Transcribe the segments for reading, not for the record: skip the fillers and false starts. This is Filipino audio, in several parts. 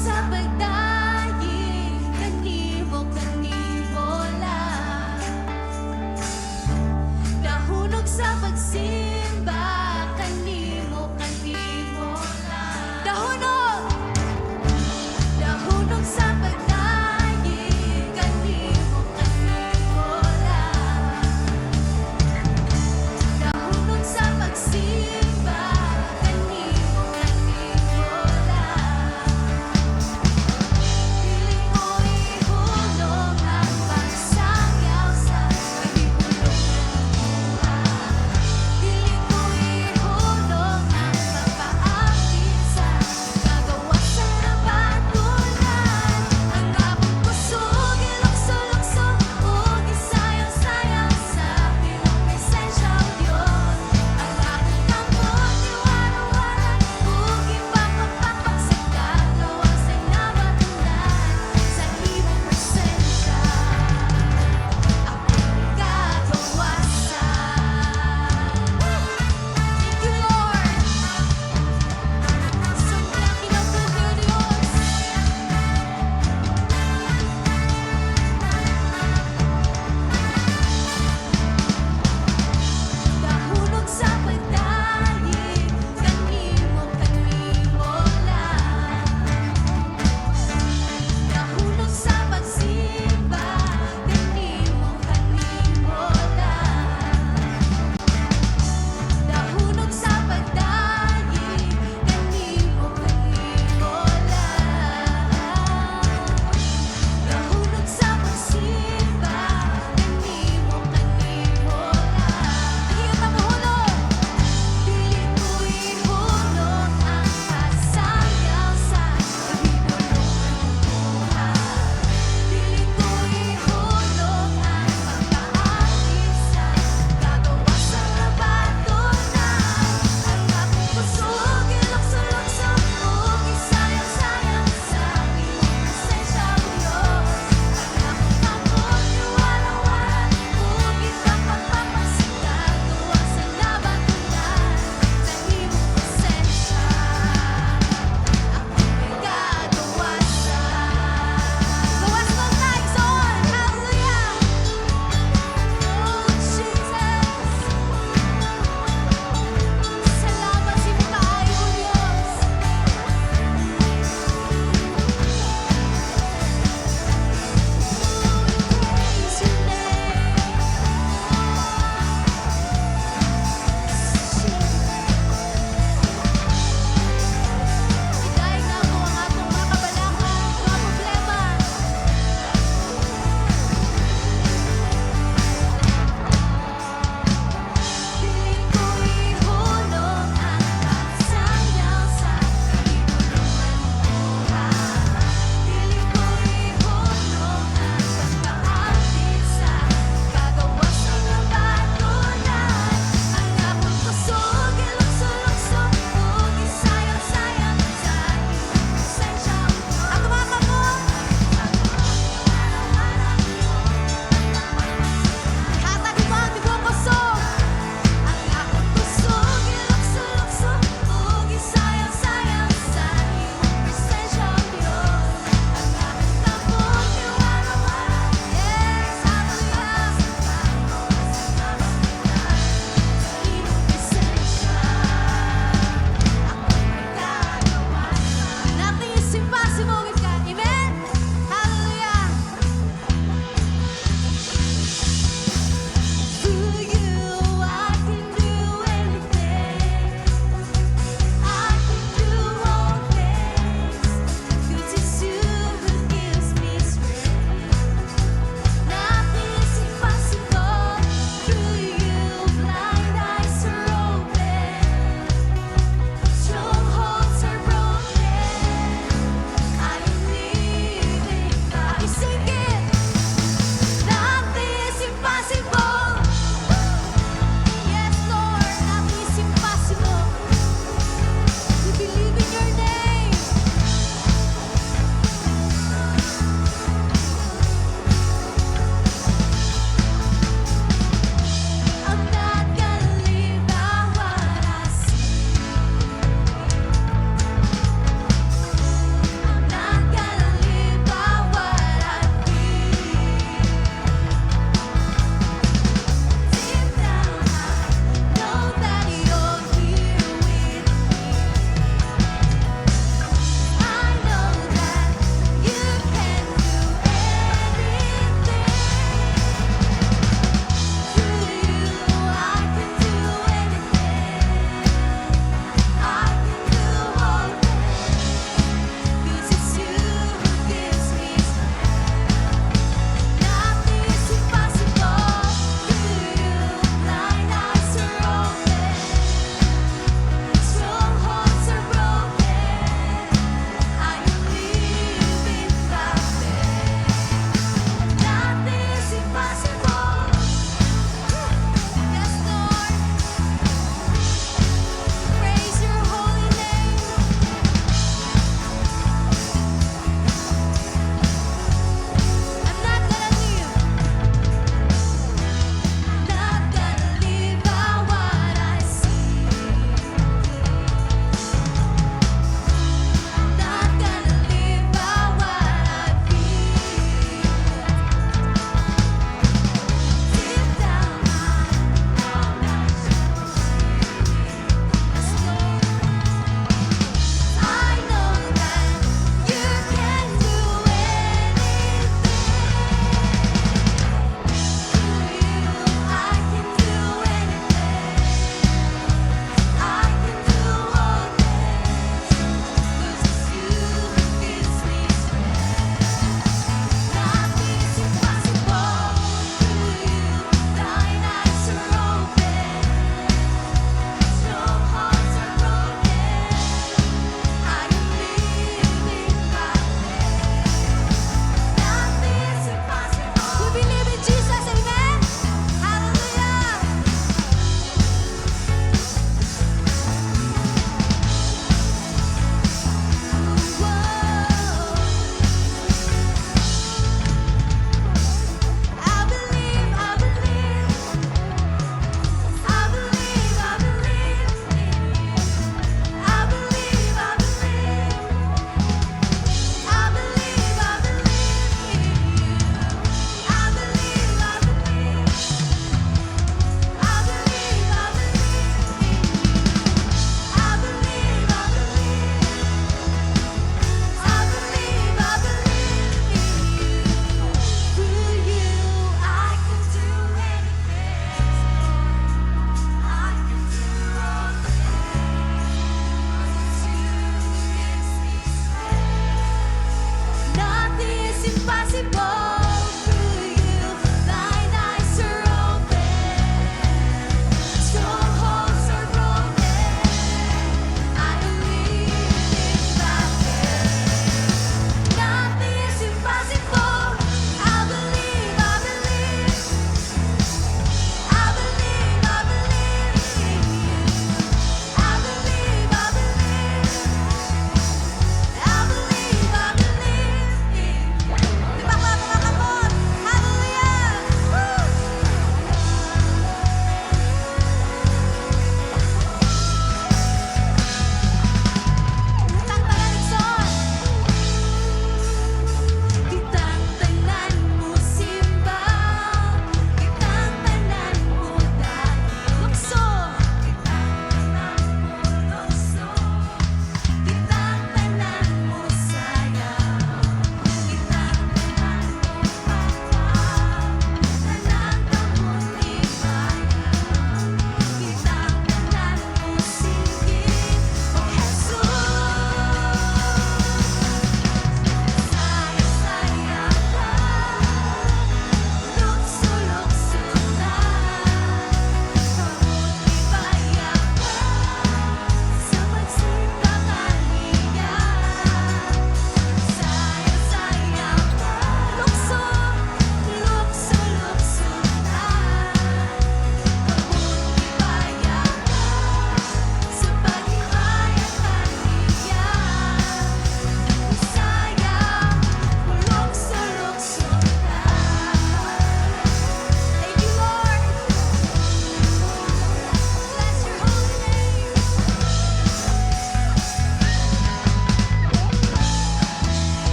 sa pagdaing, kanimo lang. Nahunong sa pagsimba, kanimo lang. Nahunong sa pagdaing, kanimo lang. Nahunong sa pagsimba, kanimo lang.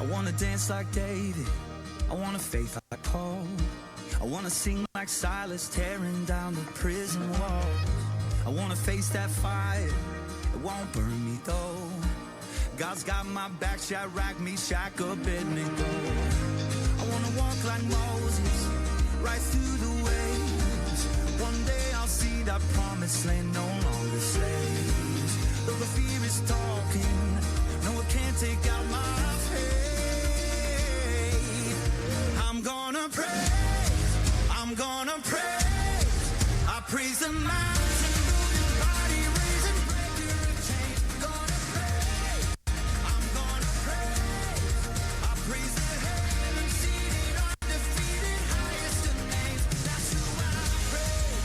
I wanna dance like David, I wanna faith like Paul, I wanna sing like Silas, tearing down the prison walls. I wanna face that fire, it won't burn me though. God's got my back, Shadrach, Meshach, Abednego. I wanna walk like Moses, right through the waves. One day I'll see that promised land, no longer slaves. Though the fear is talking, no it can't take out my faith. I'm gonna praise, I'm gonna praise. I praise the mountain, move your body, raise and break your chains. Gonna praise, I'm gonna praise. I praise the heaven seated, undefeated, highest of names. That's who I praise.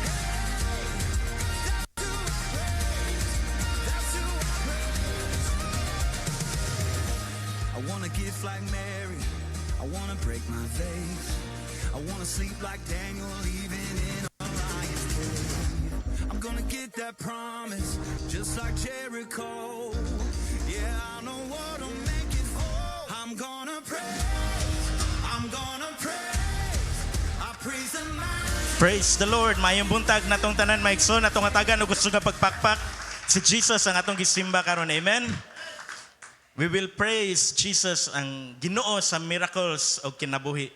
Hey, that's who I praise. That's who I praise. I wanna gift like Mary, I wanna break my vase. I wanna sleep like Daniel, even in a lion's cave. I'm gonna get that promise, just like Jericho. Yeah, I know what'll make it whole. I'm gonna praise, I'm gonna praise. I praise the mountain. Praise the Lord. Mayong buntag natong tanan maigsoon atong atagan o gusto nga pagpakpak si Jesus ang atong gisimba karon. Amen. We will praise Jesus ang Ginoo sa miracles o kinabuhi.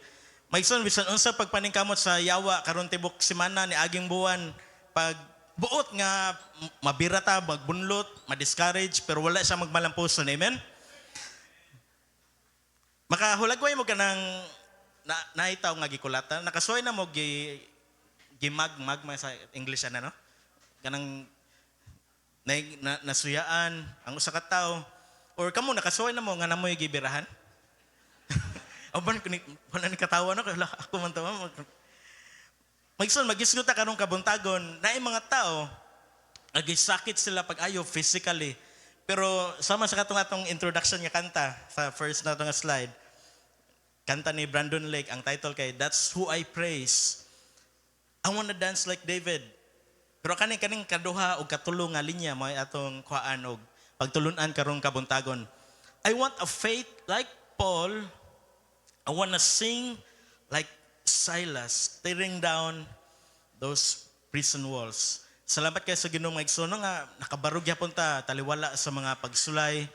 Maigsoon bisan unsa pagpaningkamot sa yawa karon tibok semana ni aging buwan pag buot nga mabirata, magbunlot, ma-discourage pero wala siya magmalampuson. Amen. Makahulagway mo kanang naitaw nga gikulatan, nakasuway na mo gimag sa English ano? Kanang nasuyaan ang usa ka tawo or kamo nakasuway na mo nga namoy gibirahan. Aban kun wala ni katawa na ako man tawa. Magson magisguta karong kabuntagon naay mga tao agisakit sila pag ayo physically. Pero sama sa katong atong introduction nga kanta sa first na nga slide. Kanta ni Brandon Lake, ang title kay That's Who I Praise. I wanna dance like David. Pero kaning kaduha o katulong nga linya mo atong kuhaan og pagtulunan karong kabuntagon. I want a faith like Paul. I wanna sing like Silas, tearing down those prison walls. Salamat kayo sa Ginoong maigsoon nga nakabarog gyapon ta taliwala sa mga pagsulay.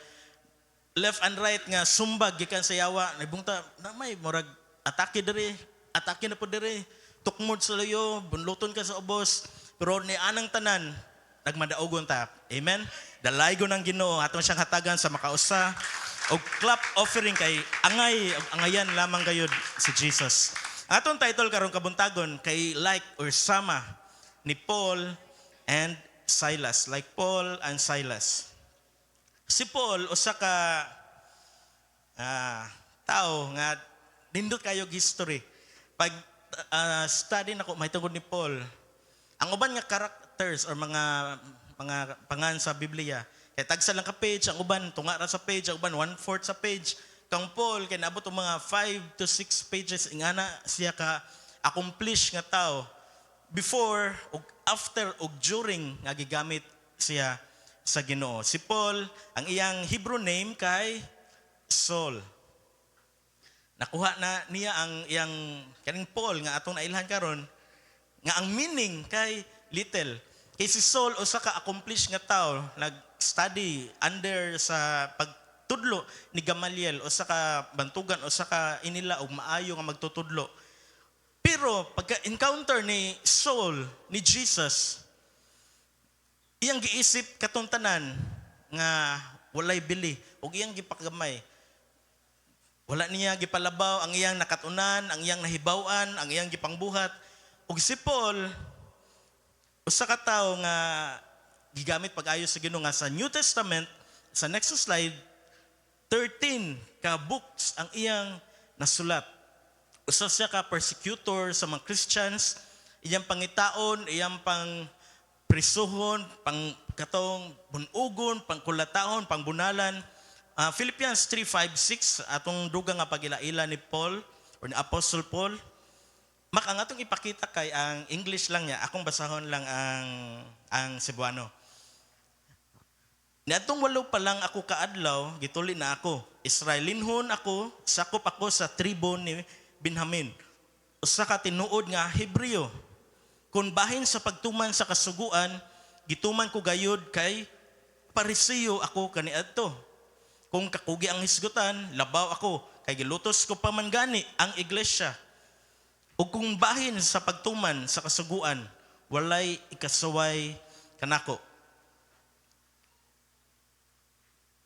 Left and right nga sumbag gikan sa yawa, naibungta na may murag atake na po diri. Tukmod sa layo, bunluton ka sa ubos. Pero ni anang tanan nagmadaogon ta. Amen. Dalaygon ng Ginoo atong siyang hatagan sa makausa og clap offering kay angayan lamang gayud si Jesus. Atong title karong kabuntagon kay like or sama ni Paul and Silas, like Paul and Silas. Si Paul usa ka tao nga nindot kayo history. Pag study nako may tungod ni Paul, ang uban nga characters or mga pangan sa Biblia, kay tagsa lang ka page, ang uban tunga ra sa page, ang uban 1/4 sa page. Kang Paul kay naabot og mga 5 to 6 pages ingana siya ka accomplish nga tao before ug after ug during nga gigamit siya sa Ginoo. Si Paul, ang iyang Hebrew name kay Saul. Nakuha na niya ang iyang kaning Paul nga atong nailhan karon nga ang meaning kay little. Kay si Saul usa ka accomplish nga tao, nag-study under sa pagtudlo ni Gamaliel, usa ka bantugan, usa ka inila og maayo nga magtutudlo. Pero pagka-encounter ni Saul ni Jesus, iyang giisip katong tanan nga walay bili ug iyang gipagamay. Wala niya gipalabaw ang iyang nakatunan, ang iyang nahibaw-an, ang iyang gipangbuhat. Ug si Paul usa ka tawo nga gigamit pag-ayo sa Ginoo nga sa New Testament, sa next slide, 13 ka books ang iyang nasulat. Usa siya ka persecutor sa mga Christians, iyang pangitaon, iyang pang prisuhon, pang katong bunugon, pangkulataon, pangbunalan. Philippians 3:5-6 atong dugang nga pagilaila ni Paul or ni Apostle Paul. Ang atong ipakita kay ang English lang niya, akong basahon lang ang Cebuano. Niadtong 8 pa lang ako kaadlaw, gituli na ako. Israelinhon ako, sakop ako sa tribo ni Benjamin. Usa ka tinuod nga Hebreo. Kung bahin sa pagtuman sa kasuguan, gituman ko gayud kay Pariseo ako kaniadto. Kung kakugi ang hisgutan, labaw ako, kay gilutos ko pa man gani ang iglesia. Ug kung bahin sa pagtuman sa kasuguan, walay ikasaway kanako.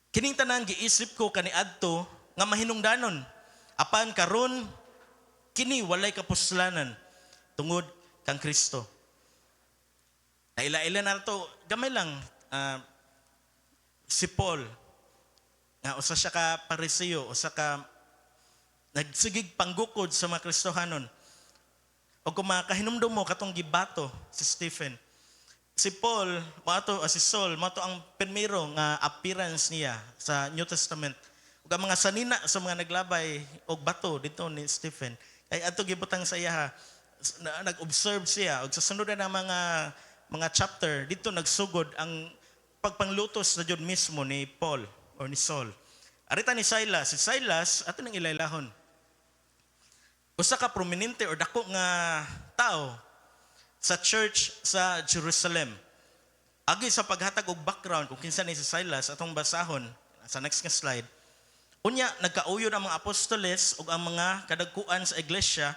Kining tanan giisip ko kaniadto nga mahinungdanon. Apan karon kini walay kapuslanan tungod kang Kristo. Naila-ila na to, gamay lang si Paul nga usa siya ka Pariseo, usa ka nagsigig panggukod sa mga Kristohanon. O kung makahinumdum mo katong gibato si Stephen, si Paul, si Saul, mato ang primero nga appearance niya sa New Testament. Ug ang mga sanina sa mga naglabay og bato dito ni Stephen. Ay ato gibutang sa iya nag-observe siya ug sa sunod na mga chapter dito nagsugod ang pagpanglutos na jud mismo ni Paul or ni Saul. Arita ni Silas, si Silas ato nang ilaylahon. Usa ka prominente or dako nga tao sa church sa Jerusalem. Agi sa paghatag og background kung kinsa ni si Silas atong basahon sa next nga slide. Unya nagkauyod ang mga apostoles ug ang mga kadagkuan sa iglesia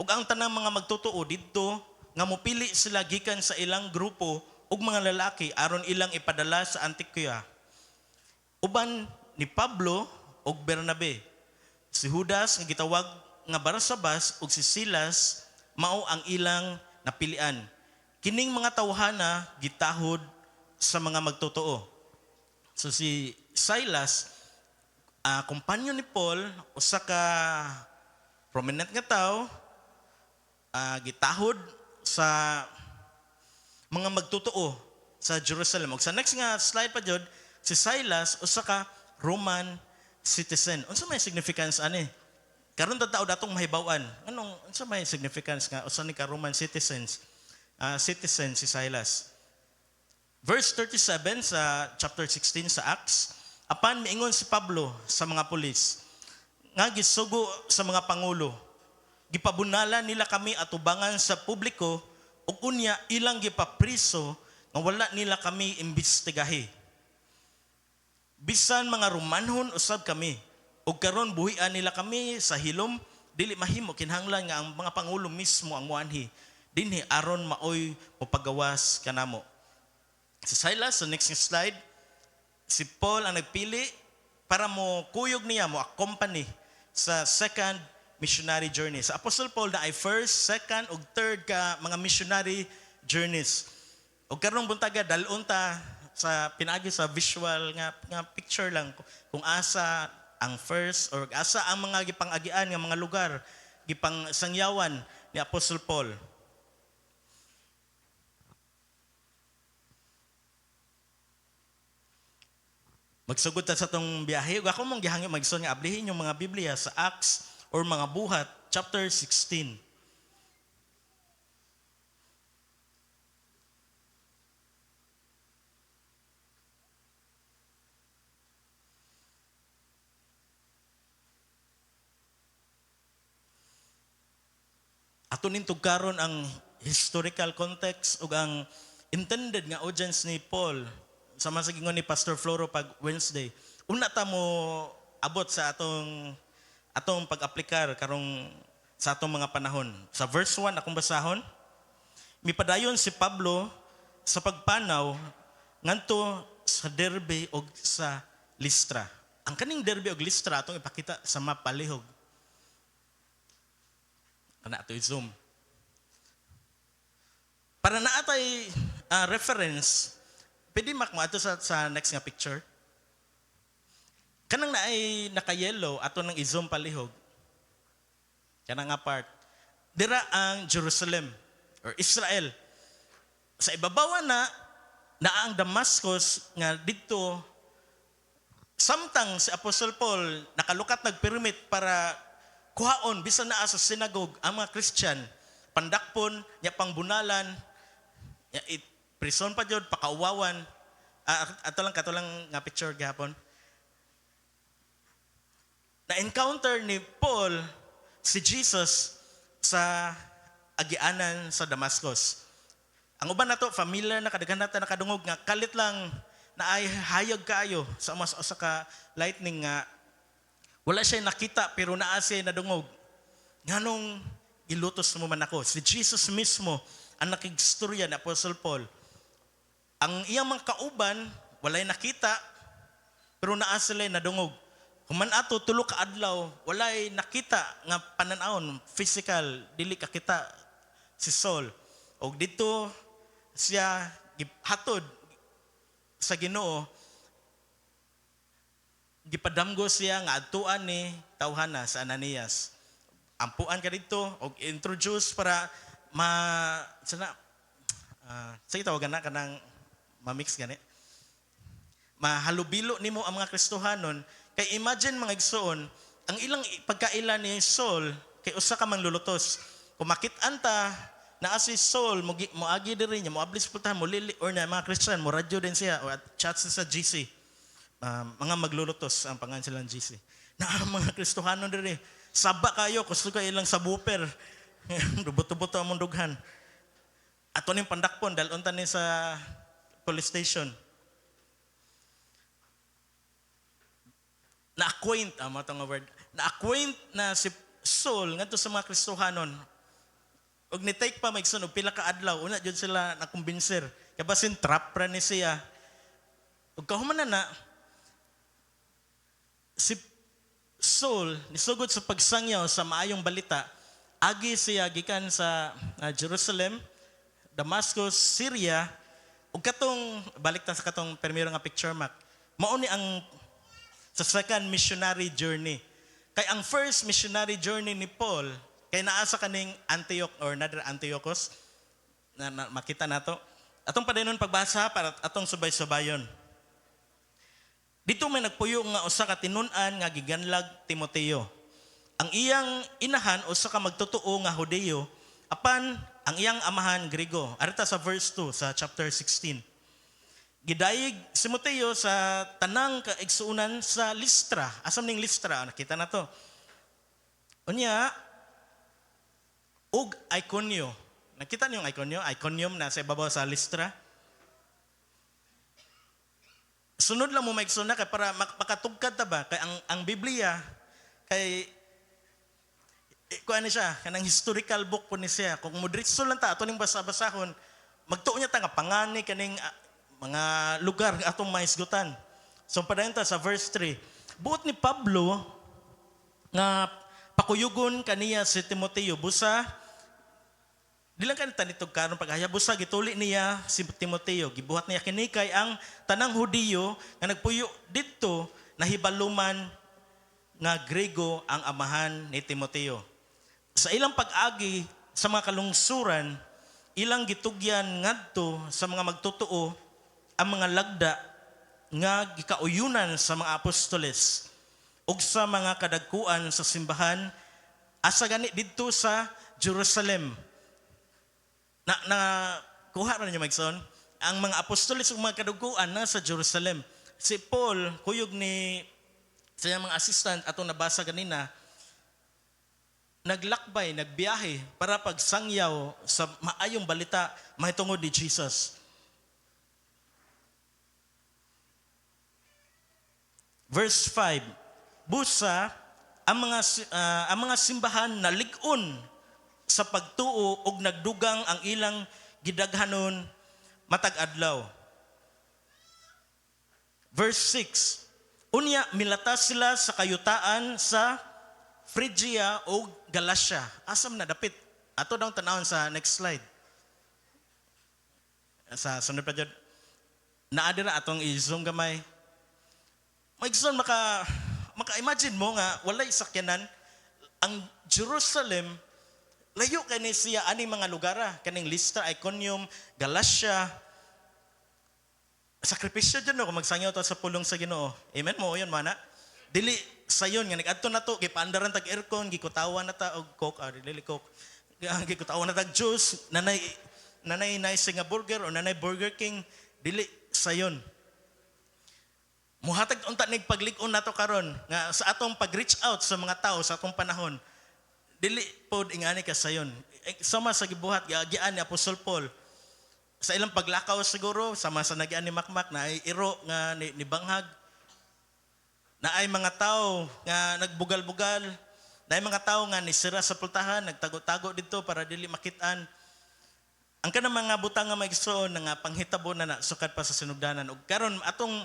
ug ang tanang mga magtutuo didto nga mopili sila gikan sa ilang grupo ug mga lalaki aron ilang ipadala sa Antioquia. Uban ni Pablo ug Bernabe. Si Judas nga gitawag nga Barsabas ug si Silas mao ang ilang napilian. Kining mga tawhana gitahod sa mga magtotoo. So si Silas, kumpanyo ni Paul, usa ka prominent nga tao, gitahod sa mga magtotoo sa Jerusalem. Ug sa next nga slide pa jud, si Silas usa ka Roman citizen. Unsa may significance ani? Karon ta tao datong mahibaw-an. Unsa may significance nga usa ni ka Roman citizen si Silas. Verse 37 sa chapter 16 sa Acts, apan miingon si Pablo sa mga pulis nga gisugo sa mga pangulo. Gipabunala nila kami atubangan sa publiko ug unya ilang gipapriso nga wala nila kami imbestigahi. Bisan mga Romanhon usab kami. Ug karon buhian nila kami sa hilom, dili mahimo kinahanglan nga ang mga pangulo mismo ang muanhi dinhi aron maoy mopagawas kanamo. Si Silas sa next slide, si Paul ang nagpili para mo kuyog niya mo accompany sa second missionary journey. Sa Apostle Paul na ay first, second ug third ka mga missionary journeys. Ug karong buntaga dalon ta sa pinaagi sa visual nga picture lang kung asa ang first or asa ang mga gipang-agian nga mga lugar gipang sangyawan ni Apostle Paul. Magsugod ta sa tong biyahe ug ako mong gihangyo magson nga ablihin yung mga Biblia sa Acts or mga buhat chapter 16. Ato nin tugkaron ang historical context ug ang intended nga audience ni Paul sa masagingon ni Pastor Floro pag Wednesday. Una ta mo abot sa atong pag-aplikar karong sa atong mga panahon. Sa verse 1 akong basahon, mipadayon si Pablo sa pagpanaw ngadto sa Derbe ug sa Listra. Ang kaning Derbe ug Listra atong ipakita sa map palihog. Kana ato i-zoom. Para naatay reference, pwede mo ato sa next nga picture. Kanang naay naka-yellow ato nang i-zoom palihog. Kanang nga part. Dira ang Jerusalem or Israel. Sa ibabaw na ang Damascus nga dito samtang si Apostle Paul nakalukat nagpermit para kuhaon bisan naa sa synagogue ang mga Christian, pandakpon, nya pangbunalan, nya prison pa jud, pakauwawan, Ato lang nga picture gihapon. Na-encounter ni Paul si Jesus sa agianan sa Damascus. Ang uban nato familiar na kadaghan nata nakadungog nga kalit lang na ay hayag kaayo sa mas usa ka lightning nga wala siya nakita pero naa siya nadungog. Nganong ilutos mo man ako. Si Jesus mismo ang nakigstorya ni Apostle Paul. Ang iyang mga kauban walay nakita pero naa sila nadungog. Human ato tulo ka adlaw walay nakita nga panan-awon physical dili ka kita si Saul. Og dito siya gihatod sa Ginoo gipadamgo siya nga adtuan ni tawhana sa Ananias. Ampuan ka dito og introduce para sige tawagan na kanang ma-mix gani. Mahalubilo nimo ang mga Kristohanon. Kay imagine mga igsoon, ang ilang pagkaila ni Saul kay usa ka manglulutos. Kung makit-an ta na si Saul moagi diri niya, moablis putahan mo lili or na mga Christian mo radyo din siya o chat sa GC. Mga maglulutos ang pangalan silang GC. Na mga Kristohanon diri, saba kayo gusto ka ilang sabuper. Rubuto-buto ang mundughan. Ato ning pandakpon dal unta ni sa police station. Na-acquaint, matong word, na-acquaint na si Saul ngadto sa mga Kristohanon. Og ni-take pa maigsoon og pila ka adlaw, una jud sila nakumbinser. Kaya basin trap ra ni siya. Og kahuman na si Saul nisugod sa pagsangyaw sa maayong balita, agi siya gikan sa Jerusalem, Damascus, Syria, ug katong balik ta sa katong primero nga picture map. Mao ni ang sa second missionary journey. Kay ang first missionary journey ni Paul, kay naa sa kaning Antioch or another Antiochos, na makita nato. Atong padayon pagbasa para atong subay-subayon. Dito may nagpuyo nga usa ka tinun-an nga giganlag Timoteo. Ang iyang inahan usa ka magtotoo nga Hudeo, apan ang iyang amahan Griego. Arita sa verse 2 sa chapter 16. Gidayeg si Timoteo sa tanang kaigsuunan sa Listra. Asam ning Listra, nakita na to. Unya, ug Iconio. Nakita niyo yung Iconio? Iconium na sa ibabaw sa Listra. Sunod lang mo maigsoon na kay para makatugkad ta ba? Kay ang Biblia, kay kuan ni siya, kanang historical book po ni siya. Kung modritso lang ta, ato ning basa-basahon, magtuo niya ta nga pangani kaning mga lugar nga atong maisgutan. So padayon ta sa verse 3. Buot ni Pablo nga pakuyugon kaniya si Timoteo busa dilang kanita nitog karon paghaya busa gituli niya si Timoteo gibuhat niya kini kay ang tanang Hudiyo nga nagpuyo didto nahibaluman nga Griego ang amahan ni Timoteo. Sa ilang pag-agi sa mga kalungsuran ilang gitugyan ngadto sa mga magtotoo ang mga lagda nga gikauyunan sa mga apostoles ug sa mga kadagkuan sa simbahan asa gani didto sa Jerusalem. Na kuha ra niyo Magson, ang mga apostoles ug mga kadagkuan na sa Jerusalem. Si Paul kuyog ni sa mga assistant atong nabasa kanina naglakbay, nagbiyahe para pagsangyaw sa maayong balita mahitungod ni Jesus. Verse 5, busa ang mga simbahan na lig-on sa pagtuo ug nagdugang ang ilang gidaghanon matag adlaw. Verse 6, unya milatas sila sa kayutaan sa Phrygia o Galatia. Asam na dapit. Ato daw tanawon sa next slide. Sa sunod pa dyan. Naadira atong i-zoom gamay. Maigsoon maka-imagine mo nga walay sakyanan ang Jerusalem layo kay ni siya ani mga lugar kaning Listra, Iconium, Galatia. Sakripisyo dyan kung magsangyaw to sa pulong sa Ginoo. Amen mo yun mana. Dili sayon nga nag-adto na to gipaandaran tag aircon, gikutawan na ta og coke, dili coke. Gikutawan na tag juice, nanay nice nga burger o nanay Burger King, dili sayon. Muhatag unta nig paglig-on nato karon nga sa atong pag-reach out sa mga tao sa atong panahon. Dili pod ingani ka sayon. Sama sa gibuhat giagian ni Apostol Paul sa ilang paglakaw siguro sama sa nagian ni Makmak na ay iro nga ni banghag na ay mga tao nga nagbugal-bugal, na ay mga tao nga nisira sa pultahan, nagtago-tago dito para dili makitaan. Ang kanang mga butang nga maigsoon nga panghitabo na sukat pa sa sinugdanan. Ug karon atong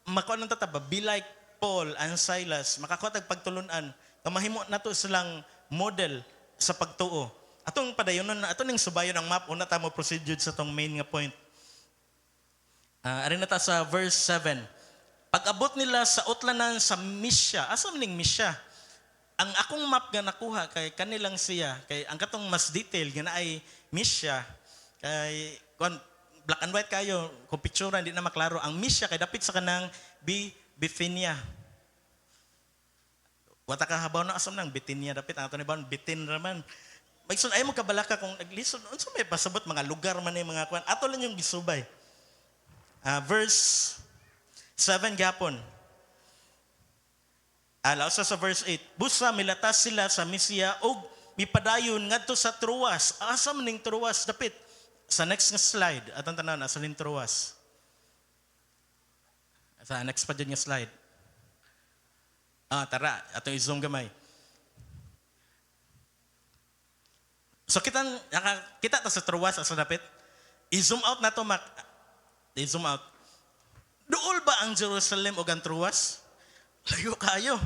makuha ng tataba, be like Paul and Silas, makakuha tag pagtulunan, kamahimo nato silang model sa pagtuo. Atong padayonon, ato ning subayon ang map, una ta mo proceed sa tong main nga point. Ari na ta sa verse 7. Pag-abot nila sa utlanan sa Misya, asa man ning Misya? Ang akong map nga nakuha kay kanilang siya, kay ang katong mas detail nga na ay Misya, kay black and white kayo, kung picturean di na maklaro. Ang Misya kay dapit sa kanang Bithynia. Wata ka habaw na asam nang Bithynia dapit ang ato ni bawon Bitin raman. Magsun ay mo kabalaka kung naglisod unsa may pasabot mga lugar man ni mga kwan. Ato lang yung gisubay. Verse 7 gapon. Alaw sa verse 8. Busa milatas sila sa Misya og mipadayon ngadto sa Troas. Asa man ning Troas dapit? Sa next nga slide, atong tanaw na sa ning Troas. Sa next pa dyan nga slide. Tara, atong i-zoom gamay. So kita ta sa Troas asa dapit. I-zoom out na to, Mac. I-zoom out. Duol ba ang Jerusalem o ang Troas? Layo kayo.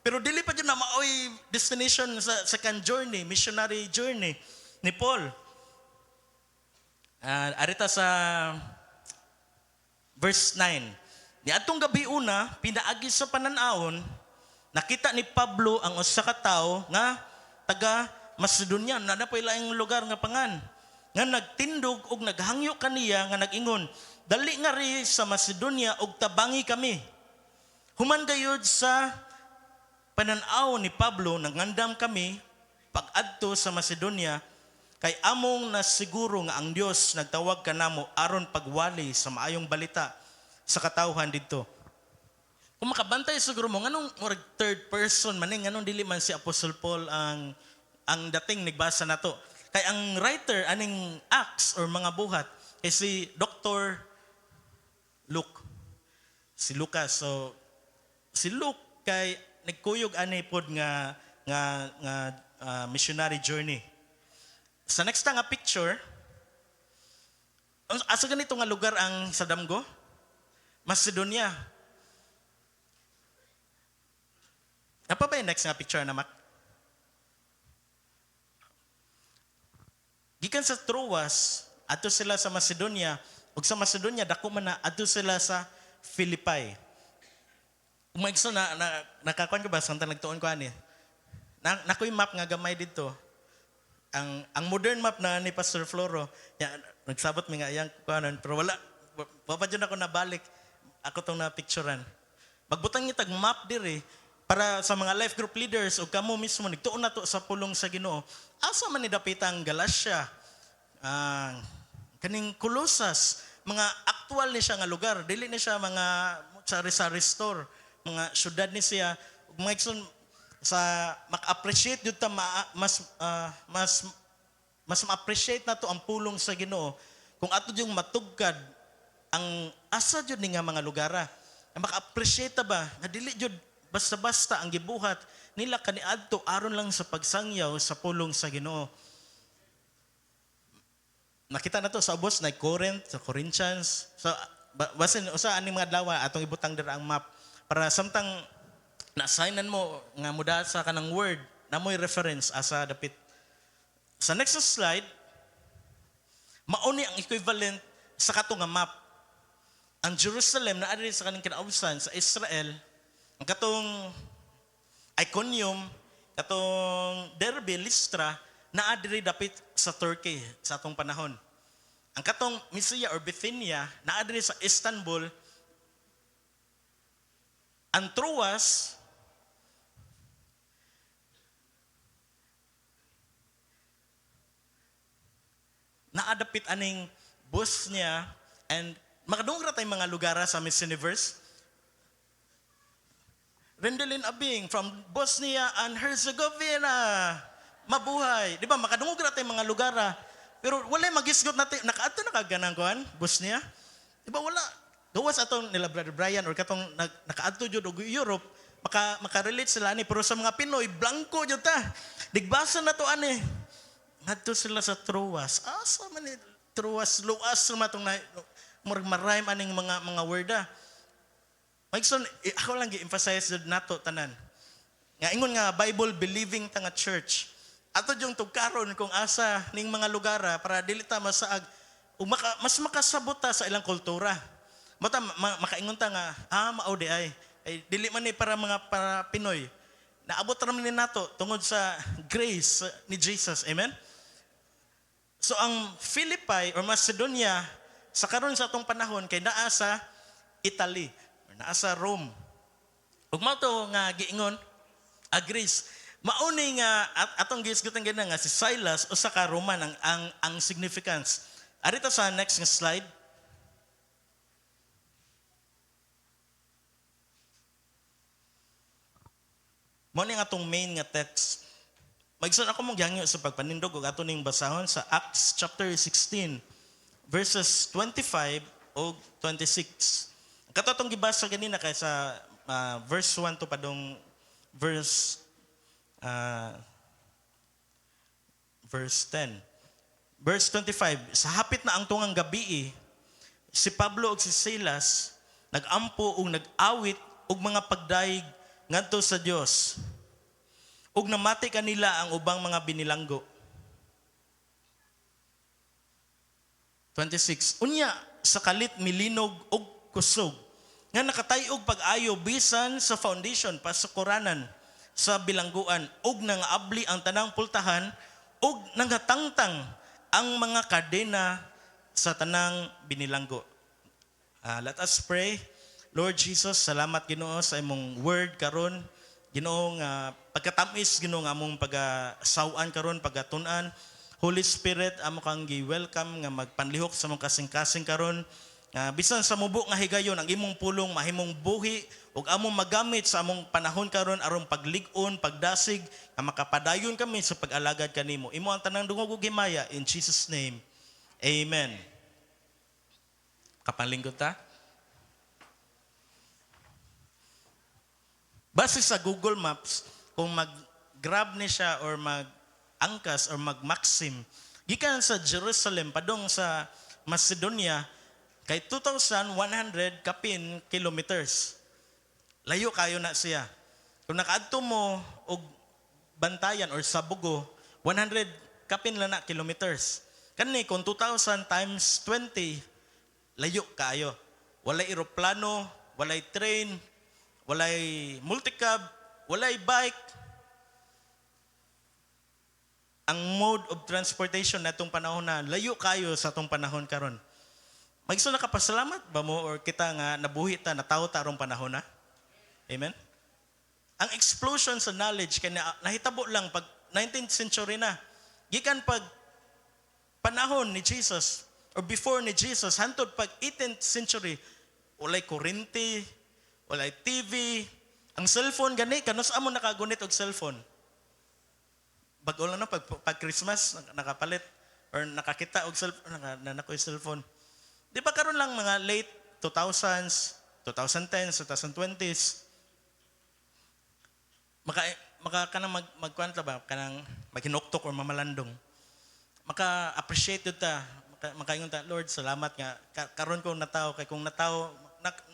Pero dili pa dyan na maoy destination sa second journey, missionary journey ni Paul. Arita sa verse 9. Ni atong gabi una, pinaagi sa pananawon, nakita ni Pablo ang usa ka tawo nga taga Macedonia, na po ilaing lugar nga pangan. Nga nagtindog og naghangyo kaniya nga nagingon, dali nga ri sa Macedonia og tabangi kami. Human gayud sa pananaw ni Pablo, nangandam kami pag-adto sa Macedonia, kay among nasiguro nga ang Dios nagtawag kanamo aron pagwali sa maayong balita sa katawhan didto. Kung makabantay siguro mo nganong third person maning nganong dili man si Apostle Paul ang dating nagbasa nato. Kay ang writer aning Acts or mga buhat kay si Dr. Luke. Si Lucas. So si Luke kay nagkuyog ani pod nga missionary journey. Sa next nga picture, asa ganito nga lugar ang sa Damgo? Macedonia. Apa ba yung next nga picture na, Mac? Gikan sa Troas, ato sila sa Macedonia, ug sa Macedonia, dako man na, ato sila sa Philippi. Umagso na nakakuan ko ba, samtang nagtuon ko ani? Nakoy map nga gamay dito. Ang modern map na ni Pastor Floro, nagsabot mi nga iyang kuanan, pero wala pa dyan ako nabalik. Ako tong na-picturean. Magbutang niya tag map diri para sa mga life group leaders o kamo mismo nagtuon na to sa pulong sa Ginoo. Asa man ni dapitang Galacia, kaning Colossus, mga actual ni siya nga lugar, dili ni siya mga sa restore, mga syudad ni siya. Mga ikson sa mak-appreciate jud ta mas ma-appreciate nato ang pulong sa Ginoo kung ato yung matugkad ang asa jud ni nga mga lugara. Maka-appreciate ta ba nga dili jud basta-basta ang gibuhat nila kaniadto aron lang sa pagsangyaw sa pulong sa Ginoo. Nakita na to sa ubos na Corinth, sa Corinthians. So basin usa ani mga adlaw atong ibutang dira ang map para samtang na-assignan mo nga muda sa kanang word na mo'y reference asa dapit. Sa next slide, mauni ang equivalent sa kato nga map. Ang Jerusalem na adiri sa kaning kinaubsan sa Israel, ang katong Iconium, katong Derbe, Lystra, na adiri dapit sa Turkey sa atong panahon. Ang katong Mysia or Bithynia, na adiri sa Istanbul. Ang Troas, naadapit aning Bosnia and makadungra tayong mga lugar sa Miss Universe. Rendelin Abing from Bosnia and Herzegovina. Mabuhay. Di ba, makadungog natin mga lugar. Pero wala magisgot natin. Nakaadto na kaganang kuan, Bosnia. Di ba, wala. Gawas atong nila Brother Brian or katong nakaadto jud og Europe, makarelate sila ani. Pero sa mga Pinoy, blanco jud ta. Digbasa na to ani. Ngadto sila sa Troas. Asa man ni Troas, luas naman itong marime aning mga word. Magson, ako lang gi-emphasize nato tanan. Nga ingon nga Bible believing ta nga church. Ato yung tugkaron kung asa ning mga lugar para dili ta masaag mas makasabot ta sa ilang kultura. Mata makaingon ta nga mao di ay dili man ni para Pinoy. Naabot ra man ni nato tungod sa grace ni Jesus. Amen. So ang Philippi or Macedonia sa karon sa atong panahon kay naa sa Italy, or naa sa Rome. Ug mao to nga giingon Greece. Mauni nga atong gisgutan gina nga si Silas usa ka Roman ang significance. Arito sa next nga slide. Mao ni nga atong main nga text. Magsun ako mong gihangyo sa pagpanindog ug ato ning basahon sa Acts chapter 16 verses 25 o 26. Kato atong gibasa ganina kay sa verse 1 to padong verse 10. Verse 25, sa hapit na ang tungang gabi, si Pablo ug si Silas nagampo ug nag-awit ug mga pagdaig ngadto sa Dios. Ug namati kanila ang ubang mga binilanggo. 26. Unya sa kalit milinog og kusog nga nakatayog pag-ayo bisan sa foundation pasukuranan sa bilangguan ug nangaabli ang tanang pultahan ug nangatangtang ang mga kadena sa tanang binilanggo. Let us pray. Lord Jesus, salamat Ginoo sa imong word karon. Ginoo nga pagkatamis Ginoo nga among pagasawan karon pagatun-an. Holy Spirit, amo kang gi-welcome nga magpanlihok sa among kasing-kasing karon. Bisan sa mubo nga higayon ang imong pulong mahimong buhi ug among magamit sa among panahon karon aron paglig-on, pagdasig nga makapadayon kami sa pag-alagad kanimo. Imo ang tanang dungog ug himaya in Jesus name. Amen. Kapanlingkod ta. Base sa Google Maps, kung mag-grab ni siya or mag-angkas or mag-maxim, gikan sa Jerusalem padong sa Macedonia, kay 2,100 kapin kilometers. Layo kayo na siya. Kung nakaadto mo og bantayan or sabugo, 100 kapin lang na kilometers. Kani kung 2,000 times 20, layo kayo. Walay eroplano, walay train, walay multicab, walay bike. Ang mode of transportation na itong panahon na layo kayo sa itong panahon karon. Magso nakapasalamat ba mo or kita nga nabuhi ta, natawo ta arong panahon na? Amen? Ang explosion sa knowledge, kaya nahitabo lang pag 19th century na. Gikan pag panahon ni Jesus or before ni Jesus, hantod pag 18th century, walay kurente, walay TV, ang cellphone gani, kanus amo nakagunit og cellphone. Bago lang na pag Christmas, nakapalit or nakakita og cellphone, nanakoy cellphone. Di ba karon lang mga late 2000s, 2010s, 2020s, kanang magkwanta ba, kanang maghinuktok or mamalandong. Maka-appreciate yun ta, makaingon ta, Lord, salamat nga, karon ko nataw, kay kung nataw,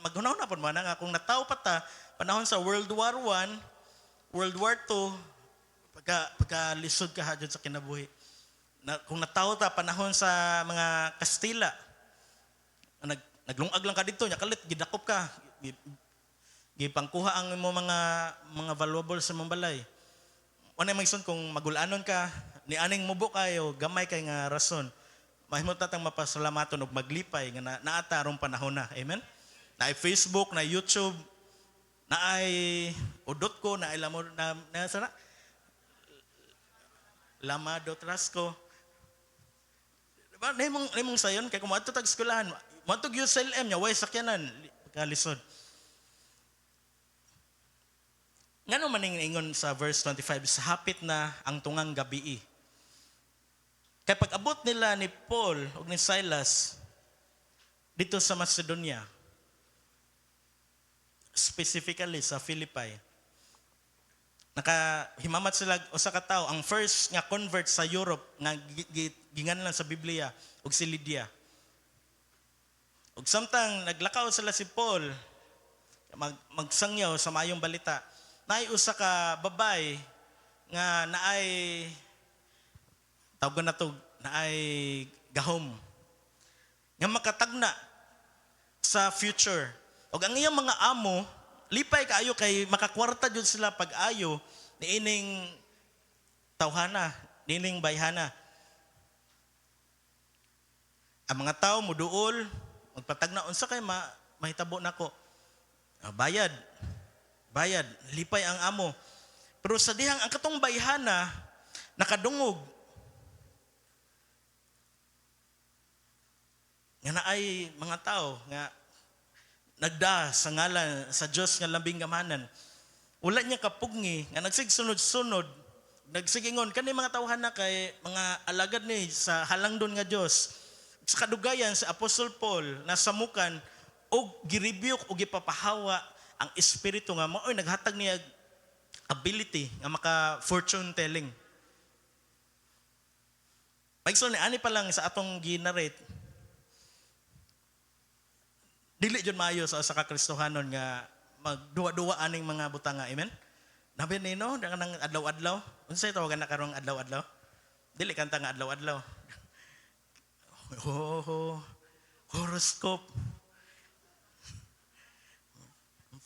maghunaw na po ba na nga, kung nataw pa ta, panahon sa World War I, World War II, pagka-lisod ka dyan sa kinabuhi. Kung nataw ta, panahon sa mga Kastila, naglungag lang ka dito, kalit, gidakop ka, gipangkuha ang mo mga valuable sa mong balay. Wala may son kung magulanon ka, ni aning mubo kayo, gamay kay nga rason. Mahimot tatang mapasalamaton og maglipay nga naata arong panahon na. Amen? Na Facebook, na YouTube, na ay udot ko, na ay sana Lama.Rasco. Diba? Naimong sayon, kaya kung mato tag skulahan, matog USLM niya, way sakyanan, kalisod. Ngano man ning ingon sa verse 25, sa hapit na ang tungang gabi. Kaya pag abot nila ni Paul o ni Silas dito sa Macedonia, specifically sa Philippi, nakahimamat sila usa ka tawo, ang first nga convert sa Europe nga ginganlan sa Biblia ug si Lydia. Ug samtang naglakaw sila si Paul magsangyaw sa maayong balita, naay usa ka babay nga naay tawag na to, naay gahom nga makatagna sa future. Og ang iyang mga amo lipay kaayo kay makakwarta jud sila pag-ayo niining tawhana, niining bayhana. Ang mga tao muduol, magpatagna unsa kay mahitabo nako. Bayad. Lipay ang amo. Pero sa dihang ang katong bayhana nakadungog. Nga naay mga tao nga nagda sa ngalan sa Dios nga lambing gamanan. Wala niya kapugni nga nagsigsunod-sunod, nagsigingon kani mga tawhana kay mga alagad ni sa halangdon nga Dios. Sa kadugayan sa Apostle Paul nasamukan og girebuke og gipapahawa ang espiritu nga maoy naghatag niya ability nga maka fortune telling. Pagsul ni ani pa lang sa atong ginarate, dili jud maayo sa ka Kristohanon nga magduwa-duwa aning mga butanga. Amen. Nabi nino nang adlaw-adlaw. Unsay tawagan na karong adlaw-adlaw? Dili kanta nga adlaw-adlaw. Horoscope.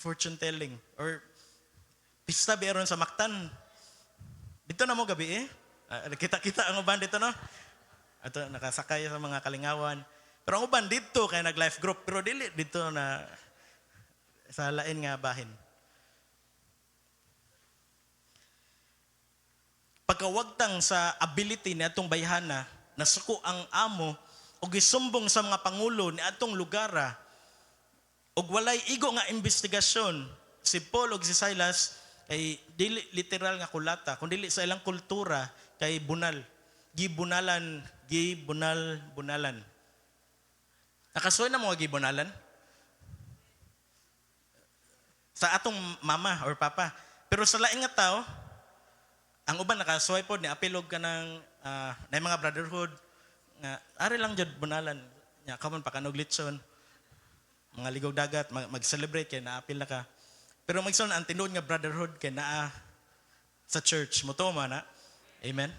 Fortune telling or pista beron sa Mactan. Dito na mo gabi kita-kita ang uban dito no. Ato nakasakay sa mga kalingawan. Pero ang uban dito kay nag-life group pero dili dito na sa lain nga bahin. Pagkawagtang sa ability ni atong bayhana, nasuko ang amo o gisumbong sa mga pangulo ni atong lugara ug walay igo nga investigasyon si Paul ug si Silas kay dili literal nga kulata kundi dili sa ilang kultura kay bunal gibunalan. Nakasuy na mga gibunalan sa atong mama or papa. Pero sa laing nga tao, ang uban nakasuy pod ni apilog ka ng na mga brotherhood nga ari lang jud bunalan nya kamon pa kanog litson mga ligaw dagat mag-celebrate kay naapil na ka. Pero magsun ang tinuod nga brotherhood kay naa sa church mo to man na. Amen.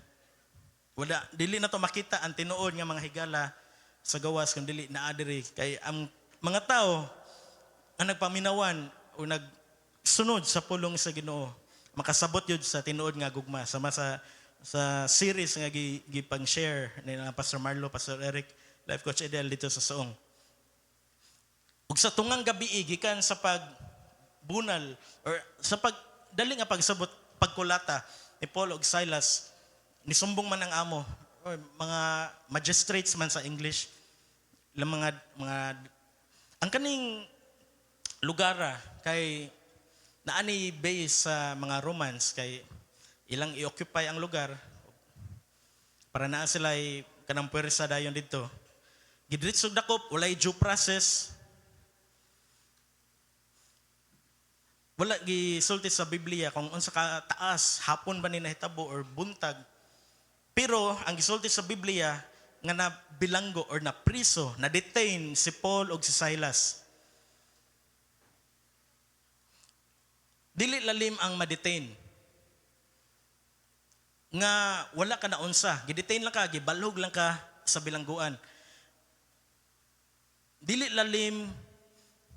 Wala dili na to makita ang tinuod nga mga higala sa gawas kung dili naa diri kay ang mga tao ang nagpaminawan o nagsunod sa pulong sa Ginoo makasabot yun sa tinuod nga gugma sama sa series nga gipang-share ni Pastor Marlo, Pastor Eric, Life Coach Edel dito sa Soong. Ug sa tungang gabi gikan sa pagbunal or sa pagdali nga pagsabot pagkulata ni Paul ug Silas nisumbong man ang amo or mga magistrates man sa English ilang mga ang kaning lugara kay naani base sa mga Romans kay ilang i-occupy ang lugar para naa sila kanang puwersa dayon dito. Gidritsog dakop walay due process. Wala gisulti sa Biblia kung unsa ka taas hapon ba ni nahitabo or buntag. Pero ang gisulti sa Biblia nga na bilanggo or na priso, na detain si Paul ug si Silas. Dili lalim ang ma-detain. Nga wala ka na unsa, gidetain lang ka, gibalhog lang ka sa bilangguan.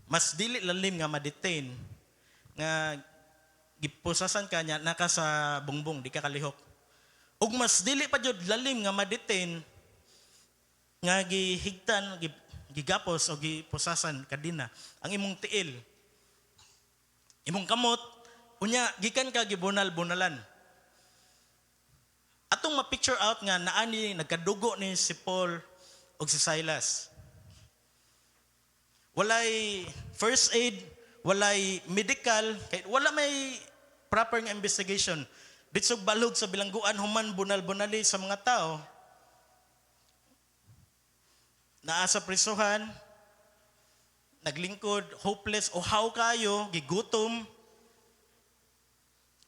Mas dili lalim nga ma-detain nga gipusasan ka nya naka sa bungbong, di ka kalihok. Ug mas dili pa jud lalim nga ma-detain nga gihigtan, gigapos o gipusasan kadina ang imong tiil. Imong kamot unya gikan ka gibunal-bunalan. Atong ma-picture out nga naani nagkadugo ni si Paul ug si Silas. Walay first aid, walay medical, kay wala may proper nga investigation. Ditsog balog sa bilangguan human bunal-bunali sa mga tao. Naa sa prisuhan, naglingkod, hopeless, o how kayo, gigutom,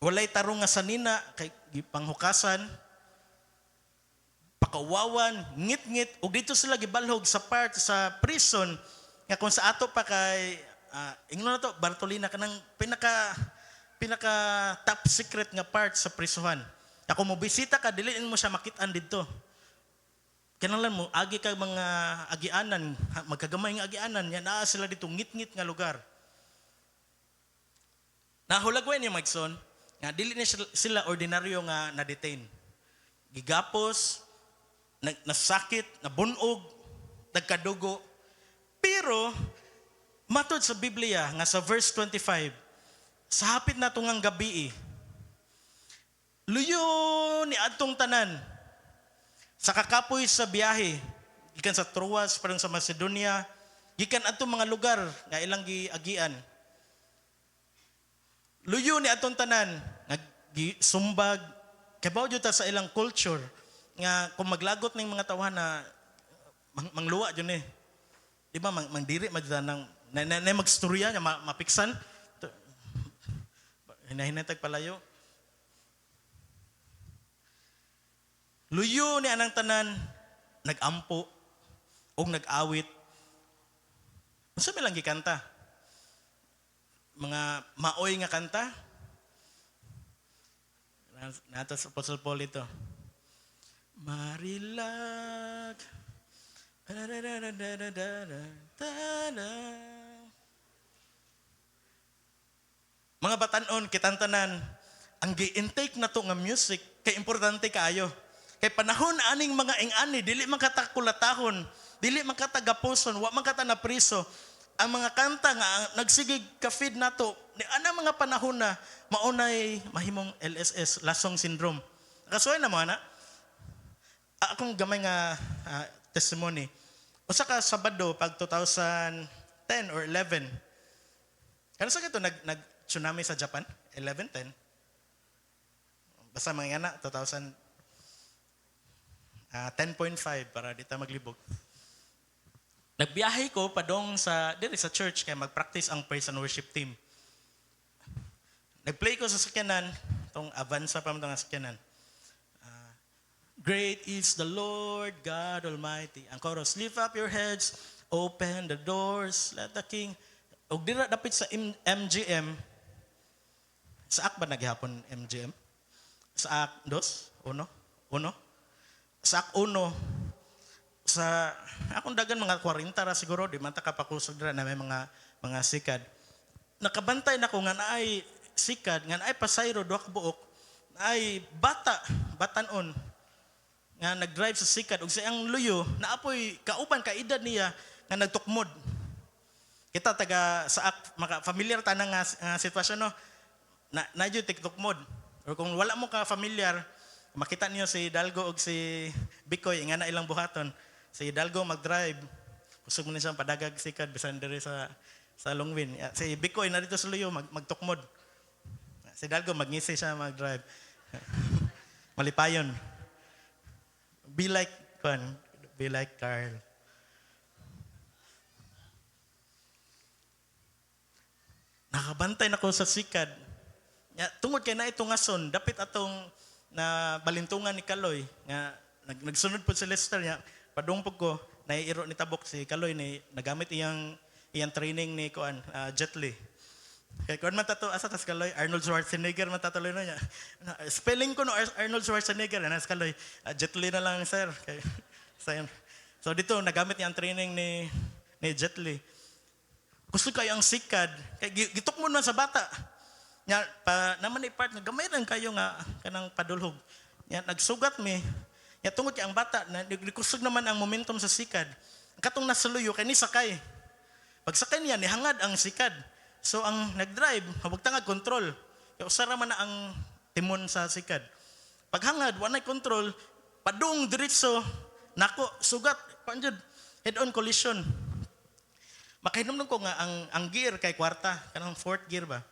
walay tarong nga sanina, kay panghukasan, pakawawan, ngit-ngit, ug dito sila gibalhog sa part sa prison, nga kung sa ato pa kay, ingno na to, Bartolina, kanang pinaka top secret nga part sa prisuhan. Ako mo bisita ka, diliin mo siya makitaan dito. Kailangan mo, agi ka mga agianan, magkagamay nga agianan, yan naa sila dito, ngit-ngit nga lugar. Nahulagway niya Magson, nga dili na sila ordinaryo nga na-detain. Gigapos, nasakit, nabunog, nagkadugo. Pero, matod sa Biblia, nga sa verse 25, sa hapit na tungang gabi, luyo ni adtong tanan, sa kakapoy sa biyahe, gikan sa Troas, parang sa Macedonia, gikan adtong mga lugar nga ilang giagian. Luyo ni atong tanan, nagsumbag, kabaw jud ta sa ilang culture, nga kung maglagot ng mga tawahan na mangluwa dyan eh. Di ba, mangdiri, na magstorya niya, mapiksan. Hinahinatag palayo. Luyo ni anang tanan, nagampo, o nag-awit. Ano lang gikanta? Mga maoy nga kanta. Nato sa Apostle Paul ito. Marilag. Mga batanon, kitantanan, ang gi-intake na to nga music, kay importante kaayo. Kay panahon aning mga ing-ani, dili man katakulatahon, dili man katagapuson, wa man kata na priso. Ang mga kanta nga nagsigig ka-feed nato, ni ana mga panahon na maunay mahimong LSS, Lasong Syndrome. Kasuhay na mo ana. Akong gamay nga testimony. Usa ka Sabado pag 2010 or 11. Kano sa kito nag-tsunami sa Japan? 11-10. Basta mga yana 10.5 para di ta maglibog. Nagbiyahe ko padong sa church kaya mag-practice ang praise and worship team. Nag-play ko sa sakyanan, tong Avanza pa mo nga sakyanan. Great is the Lord God Almighty. Ang chorus, lift up your heads, open the doors, let the King. Og dira dapit sa MGM. Sa ak ba naghihapon MGM? Sa ak 2, 1. Sa ak 1, sa akong dagan mga 40 ra siguro, di man ta kapakusog dira na may mga sikad. Nakabantay na ko nga naay sikad, nga naay pasayro duha ka buok, naay batanon nga nag-drive sa sikad ug sa ang luyo naapoy kauban ka edad niya nga nagtukmod. Kita taga sa maka familiar ta nga sitwasyon no. Na jud tiktukmod. Or kung wala mo ka familiar, makita niyo si Dalgo og si Bikoy nga na ilang buhaton. Si Dalgo mag-drive. Kusog mo ni siya padagag sikad bisan diri sa Longwin. Si Bikoy na dito sa luyo magtukmod. Si Dalgo magngisi siya mag-drive. Malipayon. Be like Carl. Nakabantay na ko sa sikad. Tungod kay na itong ason, dapit atong na balintungan ni Kaloy. Nagsunod po si Lester niya. Padungpog ko, naiiro ni Tabok si Kaloy ni nagamit iyang training ni Jet Li. Kaya kung man tato, asa tas Kaloy, Arnold Schwarzenegger man tatuloy na niya. Spelling ko no Arnold Schwarzenegger, anas Kaloy, Jet Li na lang sir. Kaya, so dito, nagamit niya ang training ni Jet Li. Gusto kayo ang sikad, kaya gitok mo na sa bata. Nya, naman i-part, gamay lang kayo nga kanang padulhog. Nya, nagsugat mi. Nya, tungod kay ang bata, kusog naman ang momentum sa sikad. Ang katong nasaluyo, kay ni sakay. Pagsakay niya, nihangad ang sikad. So ang nag-drive, habag tangad control. Kaya usara man na ang timon sa sikad. Paghangad, wanay control, padung diretso, nako, sugat, panjud, head-on collision. Makahinumdum ko nga ang gear kay kwarta, kanang fourth gear ba.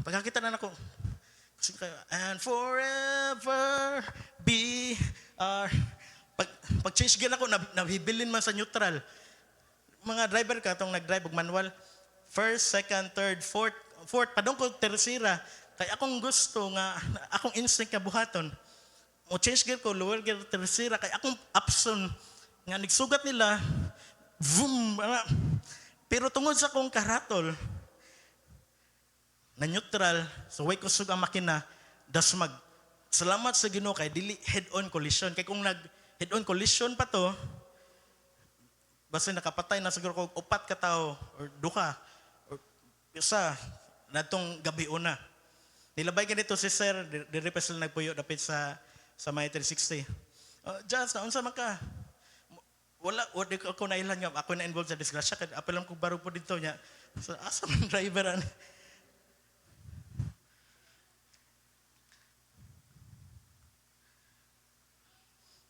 Pagkakita na nako, And forever be our... Pag change gear ako, nabibilin man sa neutral. Mga driver ka, itong nag-drive, manual, first, second, third, fourth, padong ko tersira. Kaya akong gusto nga, akong instinct nga buhaton. O change gear ko, lower gear, tersira. Kaya akong upson, nga nagsugat nila, boom, pero tungod sa akong karatol, na neutral, so way kusog ang makina, das salamat sa Ginoo kay dili head-on collision. Kay kung head-on collision pa to, basta nakapatay na siguro kung 4 ka tao, or 2 or isa, na itong gabi una. Nilabay ka dito si Sir, diri pa sila nagpuyo dapit sa may 360. Just, naunsa man ka? Wala ako nailan nga, ako na-involved sa disgrasya, kaya apelam ko baro po dito niya. So, asa man driver,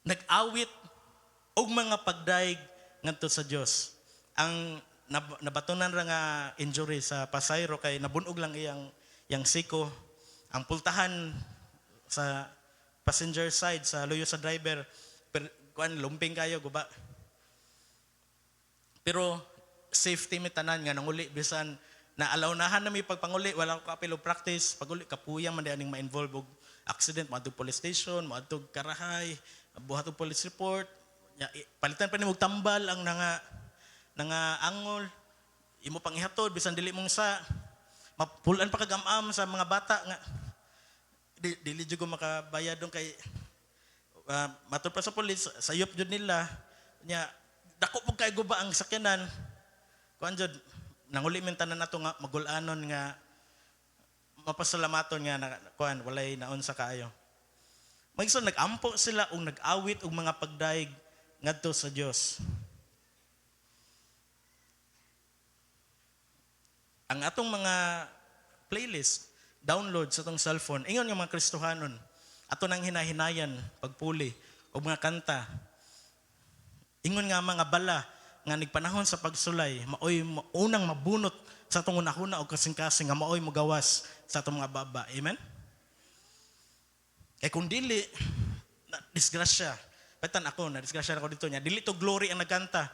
nag-awit og mga pagdaig ngadto sa Dios. Ang nabatunan ra nga injury sa pasayro kay nabunog lang iyang siko. Ang pultahan sa passenger side sa luyo sa driver kuan lumping kayo guba. Pero safety mi tanan nga nanguli bisan na alawnahan na mi pagpanguli wala ko apil og practice paguli kapuyang man di aning ma-involve og accident moadtog police station moadtog karahay buhat og police report palitan pa nimo tambal ang nga angol imo pang ihatod bisan dili mong sa mapulan pa kag-amam sa mga bata nga dili jud ko makabayad dong kay matud pa sa police sayop jud nila nya dako pug kay guba ang sakyanan kuan jud nanguli min tanan nato nga magul-anon nga mapasalamaton nga kuan walay naon sa kaayo. Magso nag-ampo sila og nag-awit og mga pagdaig ngadto sa Dios. Ang atong mga playlist download sa atong cellphone ingon nga mga Kristohanon ato nang hinahinayan pagpuli og mga kanta. Ingon nga mga bala nga nigpanahon sa pagsulay maoy unang mabunot sa atong unahuna og kasing-kasing nga maoy mogawas sa atong mga baba. Amen. Kaya kung dili, disgrasya. Patan ako, na-disgrasya ako dito niya. Dili to glory ang nagkanta.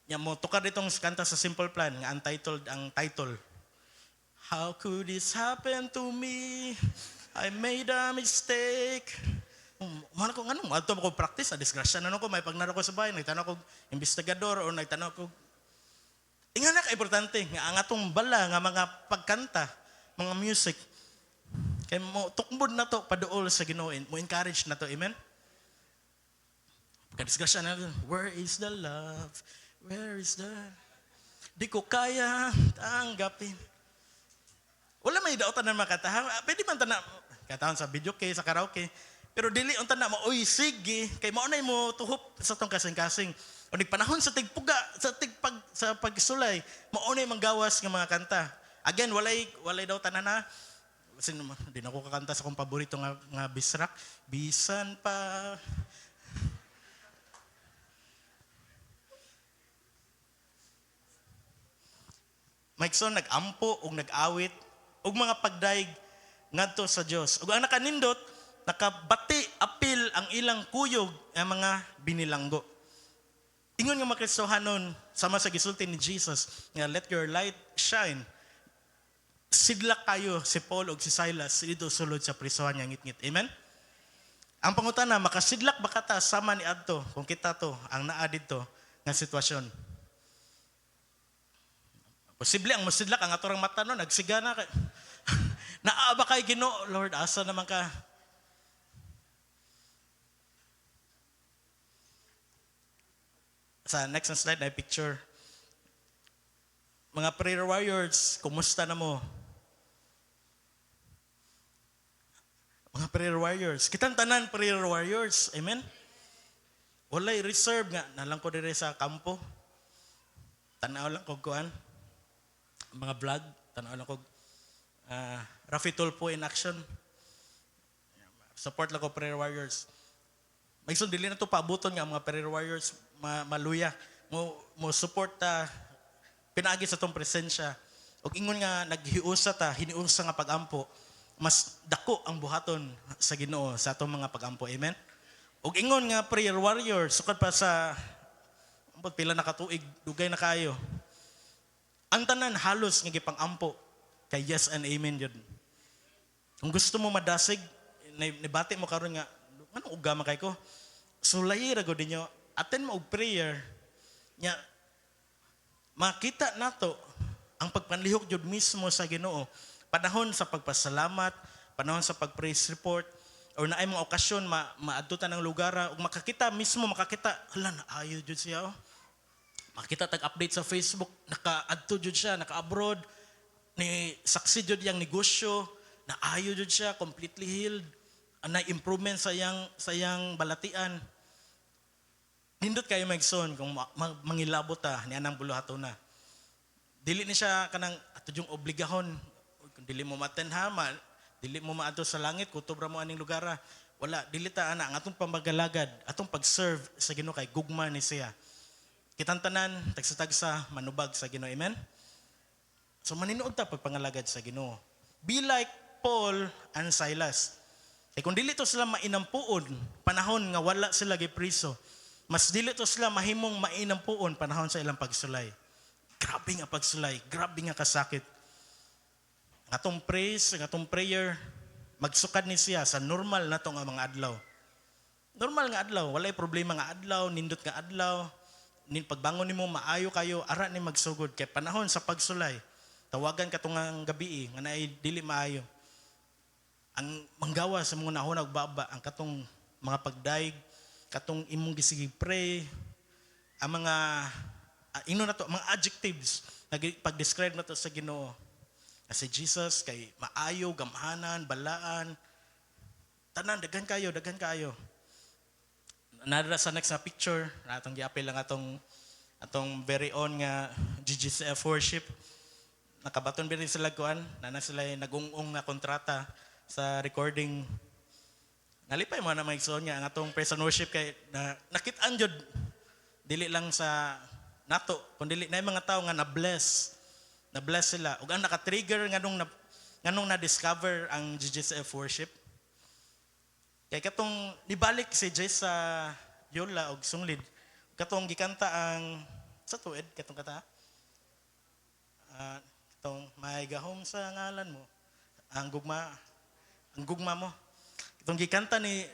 Niya mo, tukar ditong kanta sa Simple Plan, nga untitled ang title. How could this happen to me? I made a mistake. Mana ko, anong, ato ko practice, disgrasya na ko, may pagnaro ko sa bahay, nagtanong ko investigador, o nagtanong ko, inga na ka-importante, nga ang atong bala, nga mga pagkanta, mga music, kaya mo tukbod na to paduol sa Ginoo mo encourage na to amen pagka-discussion na where is the love di ko kaya tanggapin wala may daotan na makatahan pwede man tanan katahon sa video kay sa karaoke pero dili unta na mo oy sige kay mao na mo tuhop sa tong kasing-kasing o panahon sa tigpuga sa pagsulay mao na manggawas nga mga kanta again walay daw tanan na kasi di na ako kakanta sa kong paborito nga bisrak. Bisan pa. Maigsoon nag-ampo o nag-awit o mga pagdaig ngadto sa Dios. Ug ang nakanindot, nakabati apil ang ilang kuyog ang mga binilanggo. Ingon nga mga Kristohanon sama sa gisulti ni Jesus nga let your light shine. Sidlak kayo si Paul o si Silas dito sulod sa prisuhan niya ngit-ngit. Amen? Ang pangutana, makasidlak ba kata sama ni Adto kung kita to, ang naa dito nga sitwasyon? Posible ang masidlak ang atorang mata no, nagsigana kay naa ba kay Ginoo? Lord, asa naman ka? Sa next slide na picture. Mga prayer warriors, kumusta na mo? Mga prayer warriors. Kitang tanan prayer warriors. Amen? Walay reserve nga. Nalang ko dire sa kampo. Tanaw lang ko kuan. Mga vlog. Tanaw lang ko. Rafi Tulfo in action. Support lang ko prayer warriors. May dili na to paabuton nga mga prayer warriors. Maluya. Mo support ta. Pinaagi sa tong presensya. Og ingon nga naghiusa ta. Hiniusa nga pagampo. mas dako ang buhaton sa Ginoo sa atong mga pagampo. Amen. Ug ingon nga prayer warrior sukad pa sa ambot pila na katuig dugay na kayo. Ang tanan halos nga gipang-ampo kay yes and amen jud. Kung gusto mo madasig, nibati mo karon nga anong ugama kay ko. Sulay ra gud ninyo, attend mo og prayer nya makita nato ang pagpanlihok jud mismo sa Ginoo. Panahon sa pagpasalamat, panahon sa pag-praise report, or naay mga okasyon maadtutan ng lugar ug makakita mismo hala na ayo jud siya oh. Makita tag-update sa Facebook, naka-adto jud siya, naka-abroad, ni succeed jud yang negosyo, naayo jud siya, completely healed, na improvement sa yang balatian. Nindot kayo maigsoon kung mangilabot ta ni anang buluhaton na. Dili ni siya kanang ato yung obligahon. Kung dili mo matenha, dili mo maadto sa langit, kutob ra mo aning lugar. Wala, dili ta ana ang atong pamagalagad, atong pag-serve sa Ginoo kay gugma ni siya. Kitang tanan, tagsa-tagsa, manubag sa Ginoo. Amen? So maninuod ta pagpangalagad sa Ginoo. Be like Paul and Silas. Kaya kung dili to sila mainampuon, panahon nga wala sila gipriso, mas dili to sila mahimong mainampuon panahon sa ilang pagsulay. Grabe nga pagsulay, grabe nga kasakit. Ang atong praise, ang atong prayer, magsukad ni siya sa normal na to nga mga adlaw. Normal nga adlaw, walay problema nga adlaw, nindot nga adlaw, pagbangon nimo maayo kayo, ara ni magsugod kay panahon sa pagsulay. Tawagan ka tungang gabi nga naay dili maayo. Ang manggawa sa mga nahon ug baba ang katong mga pagdaig, katong imong gisigi pray, ang mga ino na to, mga adjectives pag-describe na to sa Ginoo. Si Jesus kay maayo, gamhanan, balaan, tanan daghan kayo. Nadra sa next na picture, atong giapil lang atong very own nga GGCF worship. Nakabaton ba rin sila kuan, na sila nag-ung-ung na kontrata sa recording. Nalipay mo na maigsoon nga ang atong praise and worship kay nakit-an jud dili lang sa nato, kundi na mga tao nga na-bless sila. Ug ang naka-trigger nganong na-discover ang GGCF worship. Kaya katong nibalik si Jay sa Yola o Sunglid, katong gikanta ang sa tuwid, katong kata, katong may gahom sa ngalan mo, ang gugma mo. Katong gikanta ni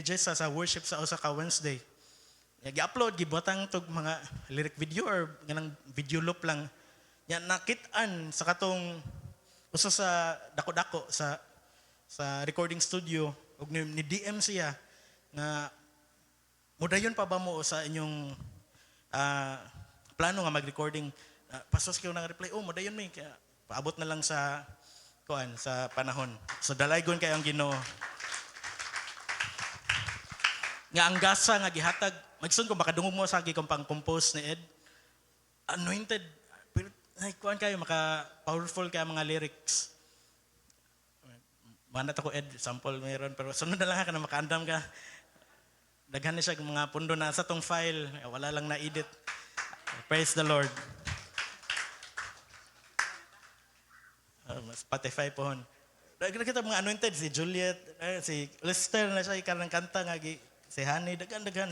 Jay sa worship sa Osaka Wednesday. Gi-upload, gibotang tog mga lyric video or ganang video loop lang. Yan nakit-an sa katong usa sa dako-dako sa recording studio. Ug ni DM siya nga mudayon pa ba mo sa inyong plano nga mag-recording. Pasos kayo nang reply, mudayon may kaya paabot na lang sa sa panahon. So dalaygon kayo ang Ginoo. Nga ang gasa nga gihatag, magsun kung makadungog mo sa kung pang-compose ni Ed. Anointed, pero kuan kayo maka-powerful kaya mga lyrics. Manat ako Ed, sample mayroon, pero sunod na lang ka na makaandam ka. Daghan na siya mga pundo na sa tong file, wala lang na-edit. Praise the Lord. Spotify po hon. Daghan kita mga anointed, si Juliet, si Lester na siya, ikarang kanta nga, si Honey, daghan.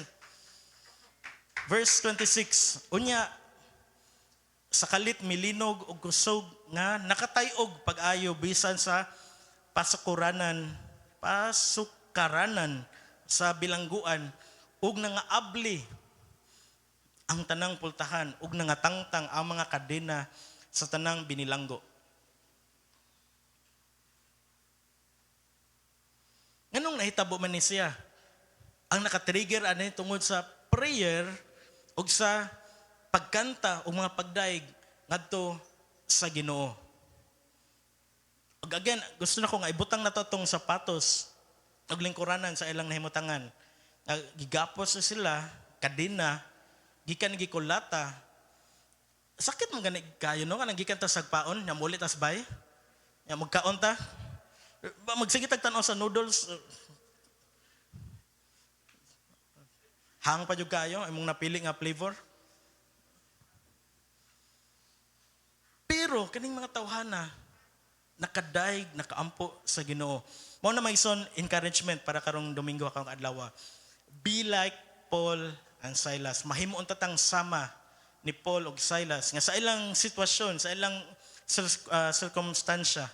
Verse 26, unya, sa kalit milinog o kusog nga nakatayog pag-ayo bisan sa pasukaranan sa bilangguan ug nangaabli ang tanang pultahan ug nangatangtang ang mga kadena sa tanang binilanggo. Nganong nahitabo man ni siya? Ang nakatrigger ani tungod sa prayer ug sa pagkanta o mga pagdaig ngadto sa Ginoo. Ug again, gusto na ko nga ibutang na to tong sapatos ug lingkuranan sa ilang nahimutangan. Gigapos na sila, kadena, gikan gikulata. Sakit man gani kayo no kanang gikan ta sagpaon, nya muli tas bay. Nya magkaon ta. Magsige tag tan-aw sa noodles. Hang pa jud kayo imong napili nga flavor. Pero kaning mga tawhana nakadaig, nakaampo sa Ginoo. Mao na may son encouragement para karong Domingo akong adlaw. Be like Paul and Silas. Mahimuon tatang sama ni Paul ug Silas nga sa ilang sitwasyon, sa ilang circumstansya,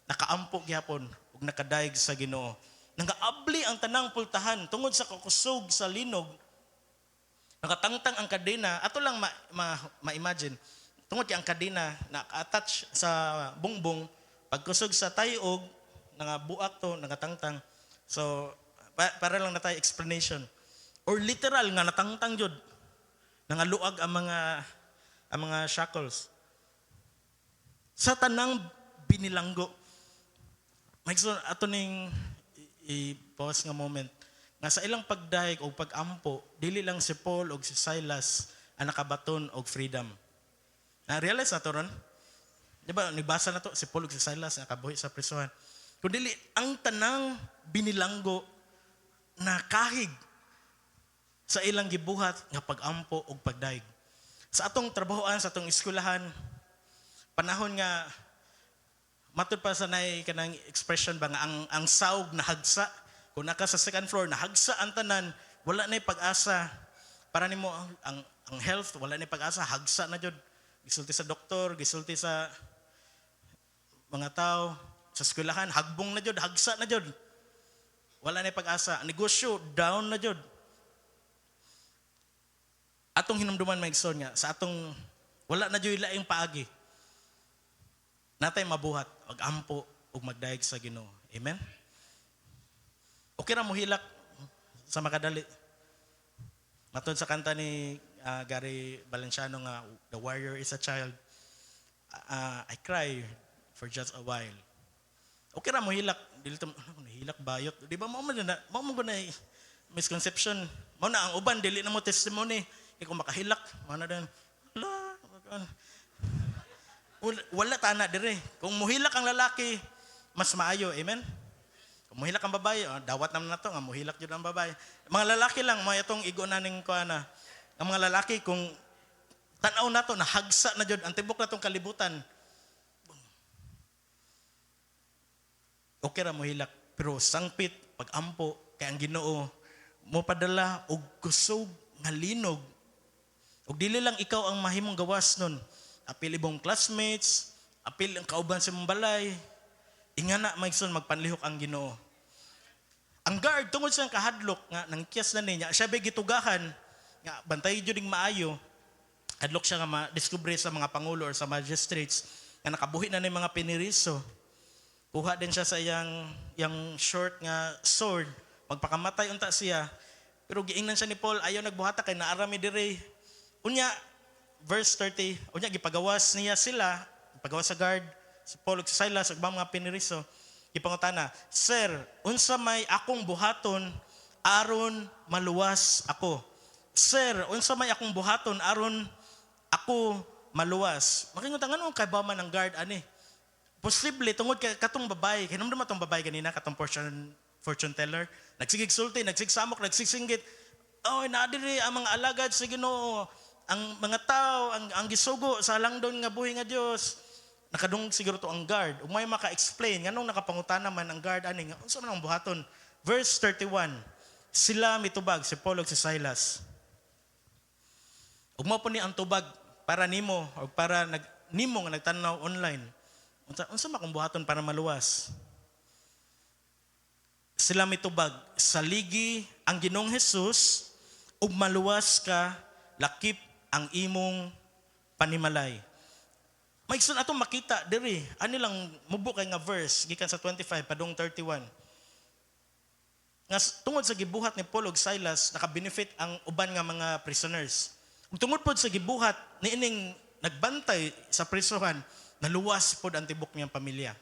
nakaampo gyapon ug nakadaig sa Ginoo. Nangaabli ang tanang pultahan tungod sa kakusog sa linog. Nakatangtang ang kadena. Ato lang ma-imagine. Tungod kay ang kadena naka-attach sa bungbong, pagkusog sa tayog, nangabuak to, nakatangtang. So, para lang na tayo explanation. Or literal nga natangtang jud. Nangaluag ang mga shackles. Sa tanang binilanggo. Mike, ato ning i-pause nga moment. Nga sa ilang pagdaig o pag-ampo, dili lang si Paul o si Silas ang nakabaton og freedom. Na-realize na to ron? Diba, nibasa na to, si Paul o si Silas nakabuhi sa prisuhan. Kundi ang tanang binilanggo na kahig sa ilang gibuhat nga pag-ampo o pagdaig. Sa atong trabahoan, sa atong eskwelahan, panahon nga matud pa sa nay kanang expression ba nga ang sawg na hagsa, kung naka sa second floor na hagsa ang tanan, wala na pag-asa para nimo ang health, wala na pag-asa, hagsa na jud. Gisulti sa doktor, gisulti sa mga tao, sa eskwelahan, hagbong na jud, hagsa na jud. Wala na pag-asa. Ang negosyo down na jud. Atong hinumduman maigsoon nga sa atong wala na jud laing paagi. Natay mabuhat, mag-ampo ug magdaig sa Ginoo. Amen. Okay ra mo hilak sa makadali. Matod sa kanta ni Gary Valenciano nga The Warrior is a Child. I cry for just a while. Okay ra mo hilak, dili to hilak bayot. Di ba mo na misconception. Mo na ang uban dili na mo testimony kay kung makahilak, mo na din. Wala tana dire. Kung muhilak ang lalaki, mas maayo. Amen? Kung muhilak ang babae, dawat naman na to, nga muhilak jud ang babae. Mga lalaki lang, may itong igo na ning kuana. Ang mga lalaki, kung tanaw na to, nahagsa na jud, ang tibok na tong kalibutan. Okay ra muhilak. Pero sangpit, pag-ampo, kay ang Ginoo, mo padala og kusog nga linog. Og dili lang ikaw ang mahimong gawas nun. Apil ibong classmates, apil ang kauban sa mong balay. Ingana maigsoon magpanlihok ang Ginoo. Ang guard tungod sa kahadlok nga nang kiyas na niya, siya bay gitugahan nga bantay jud ding maayo. Hadlok siya nga ma-discover sa mga pangulo or sa magistrates nga nakabuhi na ni mga piniriso. Kuha din siya sa yang short nga sword, magpakamatay unta siya. Pero giingnan siya ni Paul, ayaw nagbuhata kay naarami dire. Unya verse 30, unya gipagawas niya sila, gipagawas sa guard, si Paul ug si Silas ug mga piniriso. Gipangutana, "Sir, unsa may akong buhaton aron maluwas ako?" "Sir, unsa may akong buhaton aron ako maluwas?" Makingutan ngano kay ba man ang guard ani? Posible tungod kay katong babae, hinumdum atong babae ganina katong fortune teller, nagsigigsulti, nagsigsamok, nagsisinggit. Oh, naadiri ang mga alagad sa Ginoo. Ang mga tao, ang gisugo sa langdon nga buhi nga Dios. Nakadung siguro to ang guard. Ug may maka-explain nganong nakapangutana man ang guard ani nga unsa man ang buhaton. Verse 31. Sila mitubag si Paul ug si Silas. Ug mao po ni ang tubag para nimo o para nimo nga nagtanaw online. Unsa man akong buhaton para maluwas? Sila mitubag, saligi ang Ginoong Hesus ug maluwas ka, lakip ang imong panimalay. Maigsoon atong makita diri, ani lang mubo kay nga verse gikan sa 25 padung 31. Nga tungod sa gibuhat ni Paul ug Silas naka-benefit ang uban nga mga prisoners. Ug tungod pod sa gibuhat niining nagbantay sa prisuhan, naluwas pod ang tibok niyang pamilya.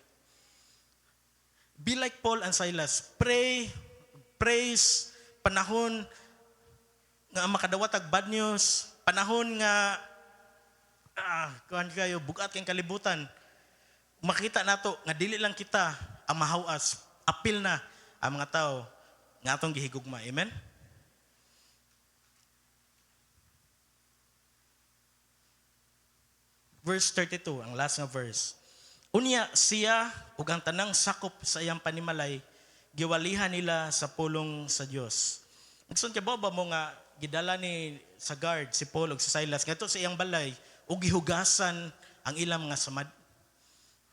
Be like Paul and Silas. Pray, praise, panahon nga makadawat og bad news, panahon nga kuan kayo bugat kang kalibutan. Makita nato nga dili lang kita ang mahawas, apil na ang mga tao nga atong gihigugma. Amen. Verse 32, ang last nga verse. Unya siya ug ang tanang sakop sa iyang panimalay giwalihan nila sa pulong sa Dios. Nagsun kay ba mo nga gidala ni sa guard si Paul ug si Silas ngadto sa iyang balay ug gihugasan ang ilang mga samad.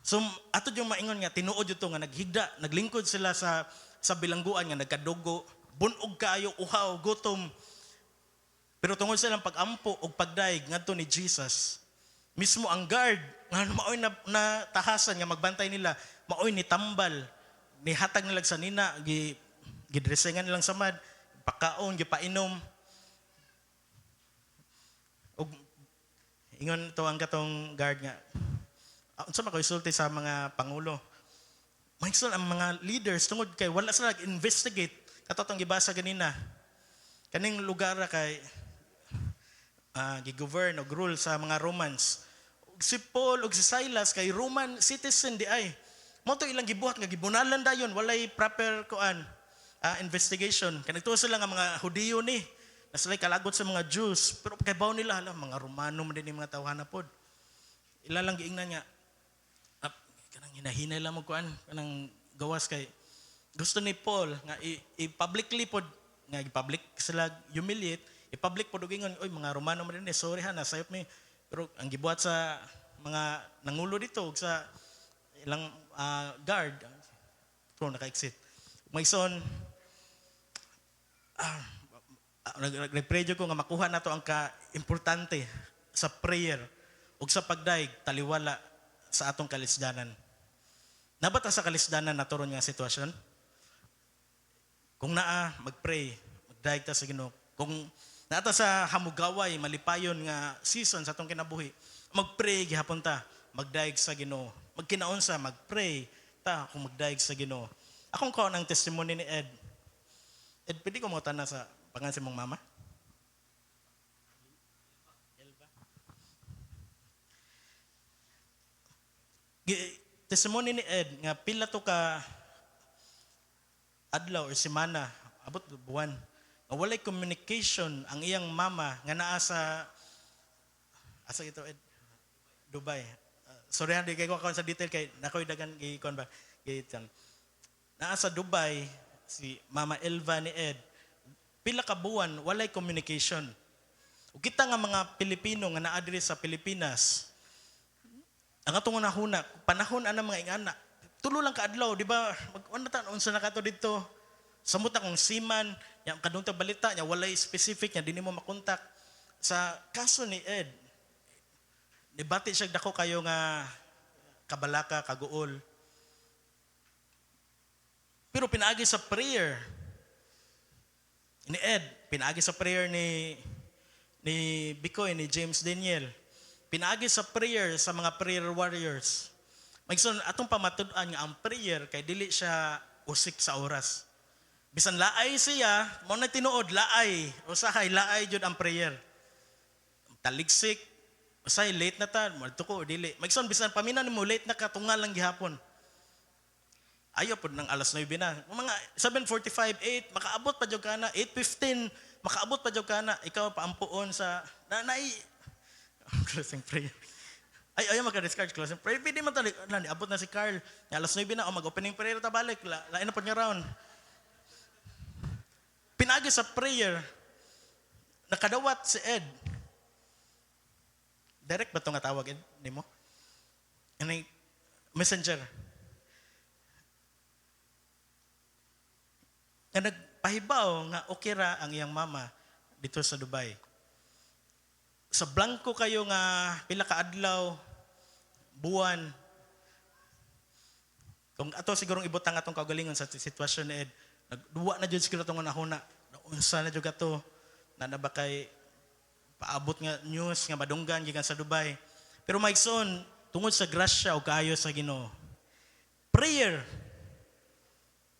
So ato yung maingon nga tinuod yuto nga naghigda, naglingkod sila sa bilangguan nga nagkadugo, bunog kaayo, uhaw, gutom. Pero tungod sa ilang pag-ampo ug pagdaig ngadto ni Jesus, mismo ang guard nga maoy na tahasan nga magbantay nila, maoy ni tambal, ni hatag nila sa nina, gidresingan nilang samad, pakaon, gipainom. Ug ingon to ang katong guard nga, unsa man ko isulti sa mga pangulo. Maigsoon ang mga leaders tungod kay wala sila nag-investigate katong gibasa ganina. Kaning lugar kay gi-govern og rule sa mga Romans. Si Paul ug si Silas kay Roman citizen di ay. Mo to ilang gibuhat nga gibunalan dayon walay proper investigation. Kanito sila nga mga Hudiyo ni na sila kalagot sa mga Jews pero kay baw nila mga Romano man din mga tawhana pod. Ila lang giingnan nga kanang hinahinay lang mo kanang gawas kay gusto ni Paul nga i-publicly pod nga i-public sila humiliate, i-public pod og ingon oy mga Romano man din sorry ha nasayop mi. Pero ang gibuhat sa mga nangulo dito sa ilang guard pro naka-exit. Mayson nagpray ko nga makuha nato ang ka-importante sa prayer ug sa pagdaig taliwala sa atong kalisdanan. Nabata sa kalisdanan naturon nga sitwasyon? Kung magpray, magdaig ta sa Ginoo. Kung nata sa hamugaway, malipayon nga season sa atong kinabuhi, magpray gihapon ta, magdaig sa Ginoo. Magkinaunsa, magpray ta kung magdaig sa Ginoo. Akong kaon ang testimony ni Ed. Ed, pwede ko mo tanong sa pangalan sa mong mama? Elba. Testimony ni Ed nga pila to ka adlaw or semana, abot buwan, nga walay communication ang iyang mama nga naa sa asa ito Ed? Dubai. Sorry hindi kay ko sa detail kay nakoy dagan gikon ba gitan. Naa sa Dubai si Mama Elva ni Ed. Pila ka buwan walay communication. Ug kita nga mga Pilipino nga naa diri sa Pilipinas, ang atong unahuna, panahon ana mga ingana, tulo lang ka adlaw, di ba? Mag-unatan unsa na kato dito. Samot akong seaman, yang kadung balita nya walay specific nya dinhi mo makontak. Sa kaso ni Ed, nibati siya dako kayo nga kabalaka, kaguol. Pero pinaagi sa prayer ni Ed, pinaagi sa prayer ni Bicoy, ni James Daniel. Pinaagi sa prayer sa mga prayer warriors. Magson atong pamatud-an nga ang prayer kay dili siya usik sa oras. Bisan laay siya, mo na tinuod laay, usahay laay jud ang prayer. Taligsik, usahay late na ta, mo ko dili. Magson bisan pamina nimo late na ka tungal lang gihapon. Ayo pod nang alas 9 na. Mga 7:45, 8 makaabot pa jud kana, 8:15 makaabot pa jud kana, ikaw paampuon sa closing prayer. Ayaw magka-discard closing prayer. Pwede man tali, abot na si Carl. Alas 9 na, mag-opening prayer ta balik. Lain na po niya round. Pinagi sa prayer, nakadawat si Ed. Direct ba ito nga tawag, Ed? Hindi mo? Messenger. Na nagpahibaw nga okay ra ang iyang mama dito sa Dubai. Sa blanco kayo nga pila ka adlaw, buwan. Kung ato sigurong ibutang atong kaugalingon sa sitwasyon ni Ed, nagduwa na jud siguro tong nahuna. Unsa na jud ato na nabakay paabot nga news nga madunggan gikan sa Dubai. Pero maigsoon tungod sa grasya o kaayo sa Ginoo. Prayer.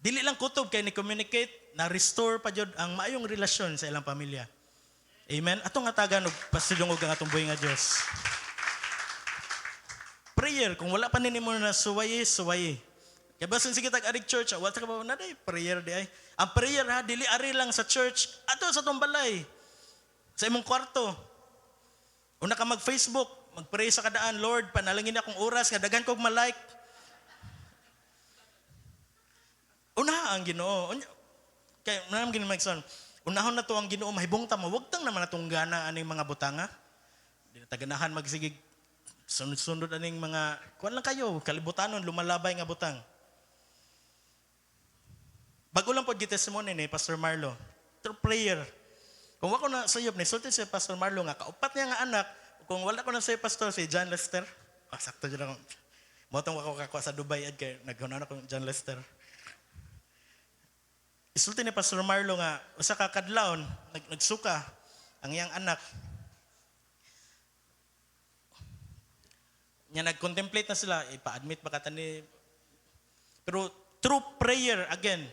Dili lang kutob kay ni communicate na restore pa jud ang maayong relasyon sa ilang pamilya. Amen. Atong atagan og pasidungog ang atong buhi nga Dios. Prayer kung wala pa nimo na suwaye. Kaya basin sige tag-arig church, wala ka ba na day prayer di ay. Ang prayer ha dili ari lang sa church, ato sa tong balay. Sa imong kwarto. Una ka mag-Facebook, magpray sa kadaan, Lord, panalangin akong oras, nga daghan kog malike. Una ang Ginoo. Kaya naman ginamagson, unahon na to ang Ginoo, mahibong tamo, wag tang naman natong gana aning mga butanga. Di na taganahan magsigig, sunod-sunod aning mga, kuwan lang kayo, kalibutanon, lumalabay nga butang. Bago lang po testimony ni Pastor Marlo, through prayer. Kung wako na sayop, nisulti si Pastor Marlo nga, kaupat niya nga anak, kung wala ko na sa Pastor, si John Lester, sakto dyan ako. Motong wako kako sa Dubai, at kaya naghunan ako John Lester. Isulti ni Pastor Marlo nga, usa ka kadlawon, nagsuka ang iyang anak. Nya nag-contemplate na sila, ipa-admit ba kata ni... Pero through prayer, again,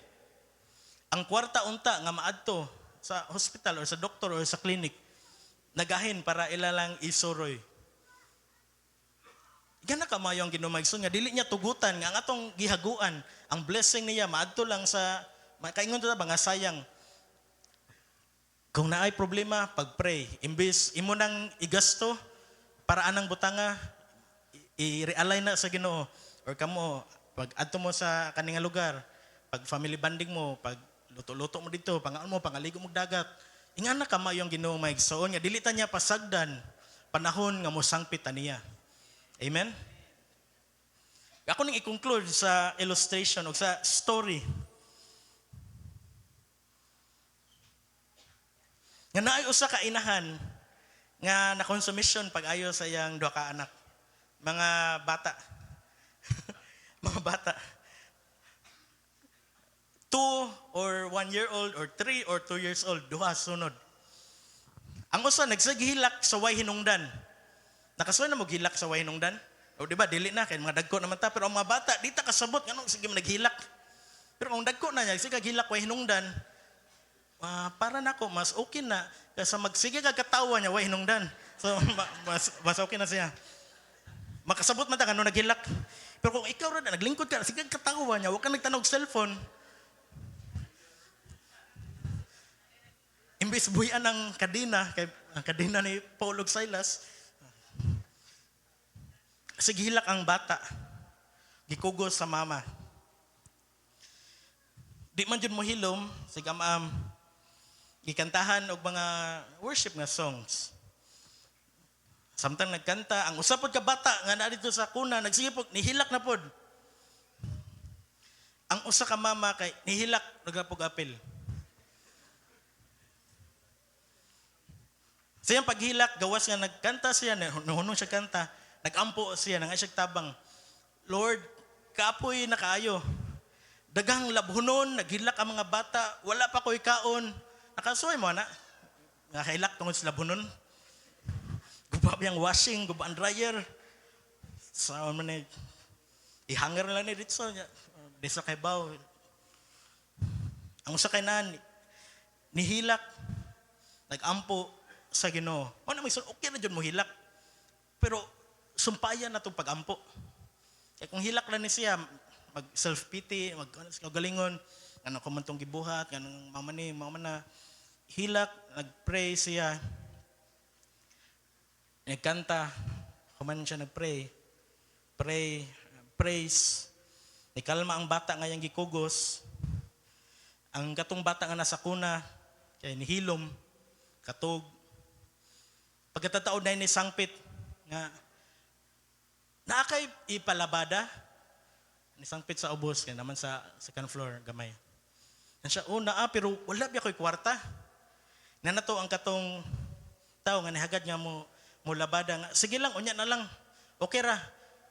ang kwarta unta nga maadto sa hospital or sa doktor or sa clinic, nagahin para ilalang isuroy. Gana ka mayo ang ginumagson nga, dili niya tugutan nga ang atong gihaguan, ang blessing niya, maadto lang sa... Kaingon to ba nga sayang. Kung naay problema, pag-pray. Imbis imo nang igasto para anang butanga, i-realign na sa Ginoo. Or kamo, pag adto mo sa kaninga lugar, pag family bonding mo, pag luto-luto mo dito, pangaon mo, pangaligo mo dagat, ingana ka mayo ang Ginoo maigsoon nga dili ta niya pasagdan panahon nga mosangpit ta niya. Amen. Ako ning i-conclude sa illustration o sa story. Nga naay usa ka inahan nga na-consumption pag-ayo sa iyang duha ka anak. Mga bata. Mga bata. 2 or 1 year old or 3 or 2 years old, duha sunod. Ang usa nagsagihilak sa way hinungdan. Nakasuy na mo gihilak sa way hinungdan? O di ba dili na kay mga dagko naman ta, pero ang mga bata di ta kasabot nganong sige naghilak. Pero kung dagko na niya sige gihilak way hinungdan, para nako mas okay na kaysa magsige kag katawa niya way hinungdan. So mas okay na siya. Makasabot man ta kanu naghilak. Pero kung ikaw ra naglingkod ka sige katawa niya, wa ka nagtanog cellphone. Imbis buhian ng kadina, kay ang kadina ni Paul ug Silas, sige hilak ang bata. Gikugos sa mama. Di man jud mo hilom, sige gikantahan og mga worship nga songs. Samtang nagkanta, ang usapod ka bata nga na dito sa kuna, nagsige nihilak na pod. Ang usa ka mama kay nihilak nagapog apil. Sa iyang paghilak, gawas nga nagkanta siya, nahunong siya kanta, nagampo siya, nangay siya tabang, Lord, kaapoy na kaayo. Dagang labhunon, naghilak ang mga bata, wala pa ko'y kaon. Nakasuway mo na. Nga kailak tungod sa labhunon. Guba yung washing, guba ang dryer. Sa man ni ihanger lang ni dito sa kay baw. Ang usa kay nan nihilak nagampo sa Ginoo. Ano may okay na jud mo hilak. Pero sumpayan na tong pagampo. Kaya kung hilak lang ni siya, mag self-pity, mag galingon, ano ko man tong gibuhat, kanang mama na hilak, nagpray siya. Nagkanta, kuman siya nagpray. Pray, praise. Nikalma ang bata nga yang gikugos. Ang katong bata nga nasa kuna, kay nihilom, katog. Pagkatataon na ni sangpit, nga, naakay ipalabada, ni sangpit sa ubos, kaya naman sa second floor, gamay. Yan siya, pero wala biya ko'y kwarta. Na nato ang katong tao nga nihagad nga mo labada nga, sige lang, unya na lang, okay ra.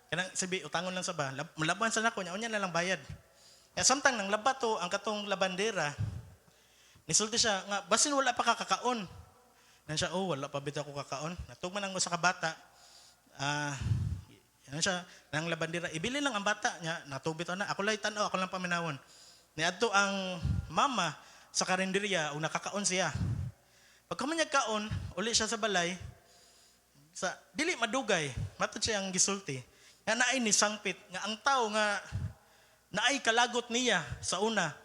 Kanang sabi, utangon lang sa ba, malaban sa nako, unya na lang bayad. Kaya samtang nang labato, ang katong labandera, nisulti siya, nga, basin wala pa kakakaon. Yan siya, wala pa bita ko kakaon. Natugman ang sa kabata, yan siya, nang labandera, ibili lang ang bata niya, natubit na, ako lang tanaw, ako lang paminawon. Niadto ang mama sa karinderya, o nakakaon siya. Pagka man niya kaon, uli siya sa balay, sa dili madugay, matod siya ang gisulti. Nga naay ni sangpit, nga ang tao nga naay kalagot niya sa una,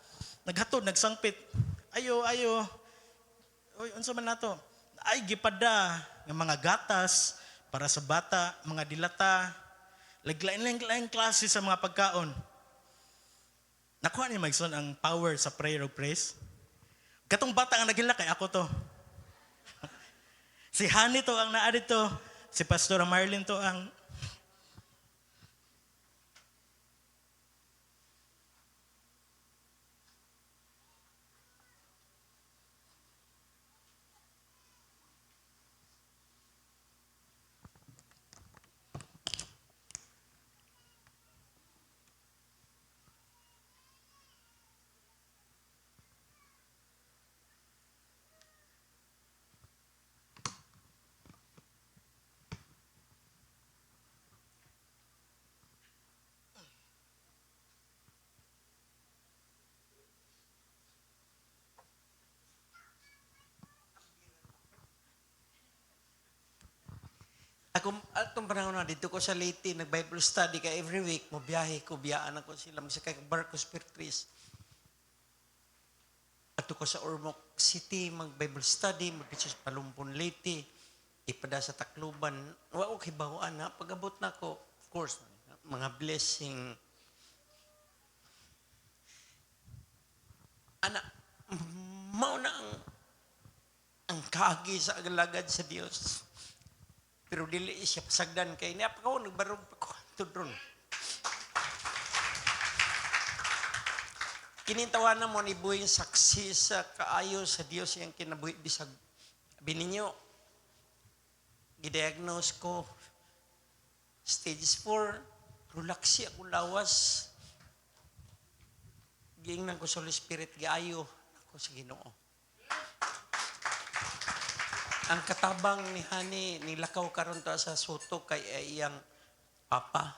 naghatod, nagsangpit, ayo, oy, unsa man nato? Ay gipada nga mga gatas, para sa bata, mga dilata, lain-lain klase sa mga pagkaon. Nakuha ni Magson ang power sa prayer of praise. Katong bata ang nagila kay ako to. Si Honey to ang naa dito, si Pastor Marlene to ang Ako, atong panahon na, dito ko sa Leyte, nag-Bible study ka every week, mo biyahe ko, biyaan ako sila, magsakay ko barko spiritus. Ato ko sa Ormoc City, mag-Bible study, mag-teach sa Palumpon Leyte, ipada sa Tacloban. Wa okay bawaan na, pag-abot na ko, of course, mga blessing. Ana, mao na ang kaagi sa agalagad sa Dios. Pero dili siya pasagdan kay niya pa ko nagbarog pa ko tudron. Kinintawan na mo ni buhay saksi sa kaayo sa Dios yang kinabuhi bisag. Bininyo gidiagnose ko stage 4, relaxi ako lawas. Giingnan ko sa Holy Spirit giayo ako sa Ginoo. Ang katabang ni Hani, nilakaw karon ta sa Soto kay iyang papa.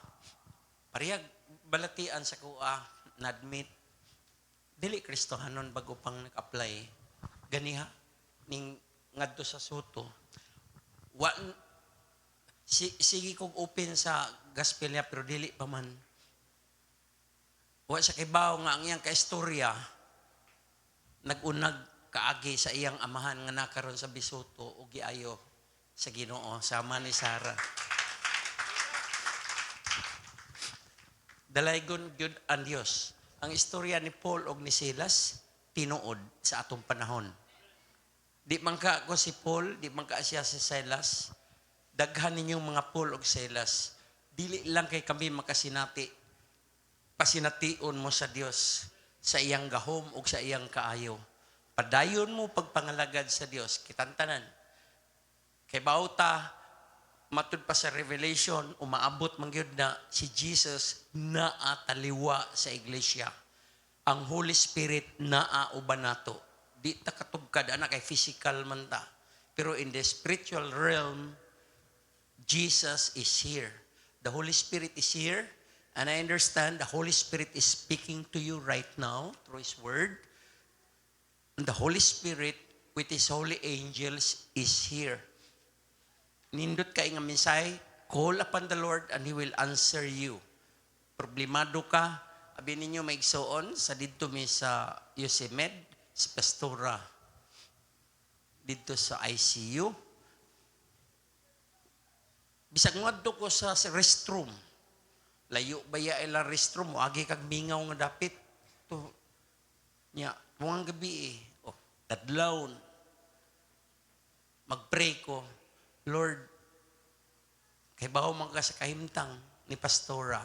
Pariyag balatian sa kuha, na-admit. Dili Kristohanon bago pang nag-apply. Ganiha, ning ngadto sa Soto. Sige kong open sa gospel niya, pero dili pa man. Wa sa kibaw nga ang iyang kaistorya, nagunag kaagi sa iyang amahan nga nakaron sa Bisoto o giayo sa Ginoo sama ni Sarah. Dalaygon gyud ang Dios. Ang istorya ni Paul og ni Silas tinuod sa atong panahon. Di man ka ako si Paul, di man ka siya si Silas. Daghan ninyong mga Paul og Silas. Dili lang kay kami makasinati. Pasination mo sa Dios sa iyang gahom ug sa iyang kaayo. Padayon mo pagpangalagad sa Dios, kitantanan. Kay bauta, matud pa sa Revelation, umaabot mangyod na si Jesus naataliwa sa iglesia. Ang Holy Spirit naauban nato. Di ta katugkad, anak kay physical man ta. Pero in the spiritual realm, Jesus is here. The Holy Spirit is here. And I understand the Holy Spirit is speaking to you right now through His Word. And the Holy Spirit with His holy angels is here. Nindot kay nga minsay, call upon the Lord and He will answer you. Problemado ka, abi ninyo maigsoon sa didto mi sa Yosemed, sa Pastora, didto sa ICU. Bisag ngadto ko sa restroom, layo baya ila restroom, agi kag mingaw nga dapit. To, nya, buong gabi tadlawon, mag-pray ko, Lord, kay baho man ka sa kahimtang ni Pastora,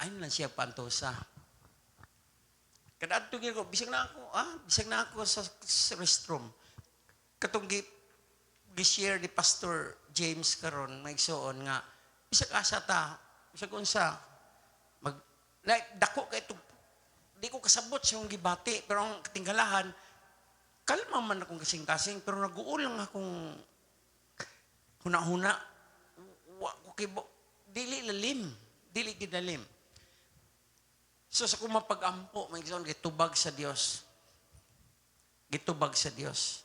ayun lang siya pantosa. Kadadto ko, bisag na ako sa restroom. Katong gi-share ni Pastor James karon, maigsoon nga, bisag asa ta, bisag unsa, dako kay di ko kasabot siyang gibati, pero ang katinggalahan, kalma man akong kasing-kasing, pero nag-uulang akong huna-huna. Dili lalim. Dili gidalim. So sa kumapag-ampo, may gitawang gitubag sa Dios. Gitubag sa Dios.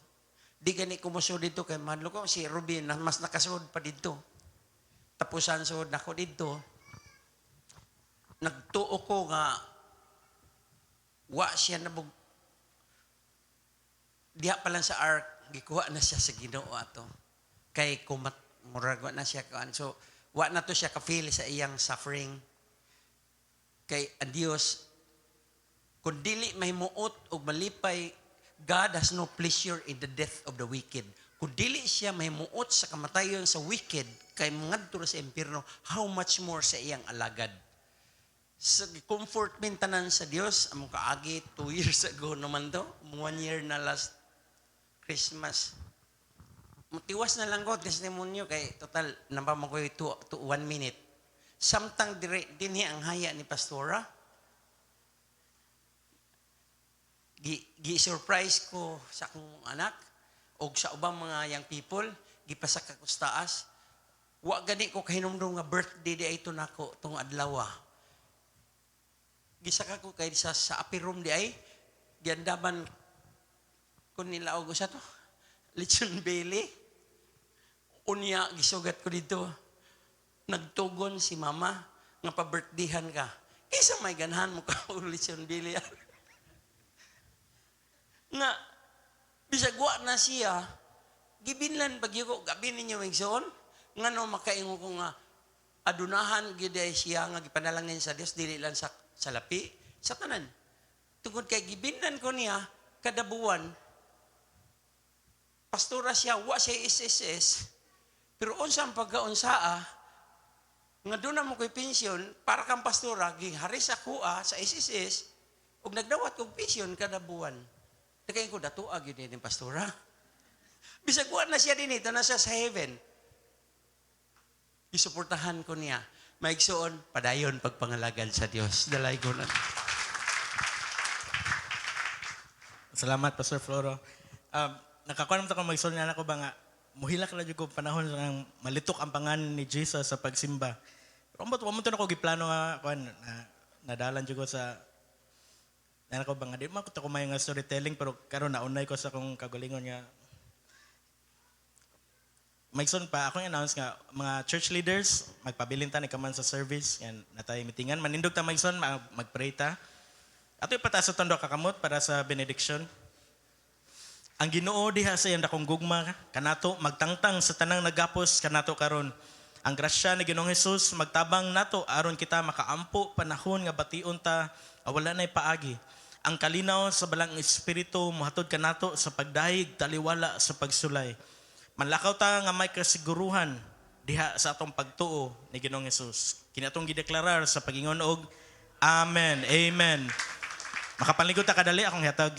Di gani kumusod dito kay madlo ko, si Rubin, mas nakasud pa dito. Tapusan sud nako dito. Nagtuo ko nga wa siya nabug diha pa lang sa ark gikuha na siya sa Ginoo ato. kay kumat murag wa na siya kaan. So wa na to siya ka-feel sa iyang suffering. Kay ang Dios kung dili mahimuot og malipay, God has no pleasure in the death of the wicked. Kung dili siya mahimuot sa kamatayon sa wicked, kay ngadto sa impierno, how much more sa iyang alagad. Sa comfort mintanan sa Dios, among kaagi 2 years ago naman to, 1 year na last Christmas. Mutiwas na lang ko testimonyo kay total namba mo ko 2 to 1 minute. Samtang dire dinhi ang haya ni pastora. Gi-surprise ko sa akong anak o sa ubang mga young people, gipasak ako sa taas. Wa gani ko kahinumdum nga birthday di ito nako tong adlaw. Gisaka ko kay sa upper room di ay giandaman ko nila og usa to. Lechon belly. Unya gisugat ko dito. Nagtugon si mama nga pa-birthdayhan ka. Isa may ganahan mo ka og lechon belly. Nga bisag wa na siya gibinlan pag yuko gabi ninyo igsoon ngano makaingo ko nga adunahan gid ay siya nga gipanalangin sa Dios dili lang sa lapi sa tanan tungod kay gibinlan ko niya kada buwan pastora siya wa siya SSS pero unsa ang pagkaunsaa nga doon na mo ko'y pensyon para kang pastora giharis ako sa SSS ug nagdawat kog pensyon kada buwan. Kaya ko datuag yun din pastora. Bisag wa na siya din ito, na siya sa heaven. Isuportahan ko niya. Maigsoon, padayon pagpangalagan sa Diyos. Dalay ko na. Salamat, Pastor Floro. Nakakuha naman ako mag-isol na ako ba nga, muhilak na ko panahon ng malitok ang pangalan ni Jesus sa pagsimba. Pero wamo to na ko giplano nga, nadalan ko sa na ako ba nga, di man ko may nga storytelling, pero karon naunay ko sa akong kagalingon nga. Maigsoon pa, ako announce nga, mga church leaders, magpabilintan ikaman sa service, yan, natay mitingan. Manindog ta maigsoon, magpray ta. Ato ipataas sa tondo kakamot para sa benediction. Ang Ginoo diha sa iyang dakong gugma, kanato magtangtang sa tanang nagapos kanato karon. Ang grasya ni Ginoong Hesus magtabang nato aron kita makaampo panahon nga bation ta wala nay paagi. Ang kalinaw sa balang espiritu mohatod kanato sa pagdahig taliwala sa pagsulay. Manlakaw ta nga may kasiguruhan diha sa atong pagtuo ni Ginoong Hesus. Kini atong gideklarar sa pagingon og Amen. Amen. Makapanligod ta kadali akong hatag sa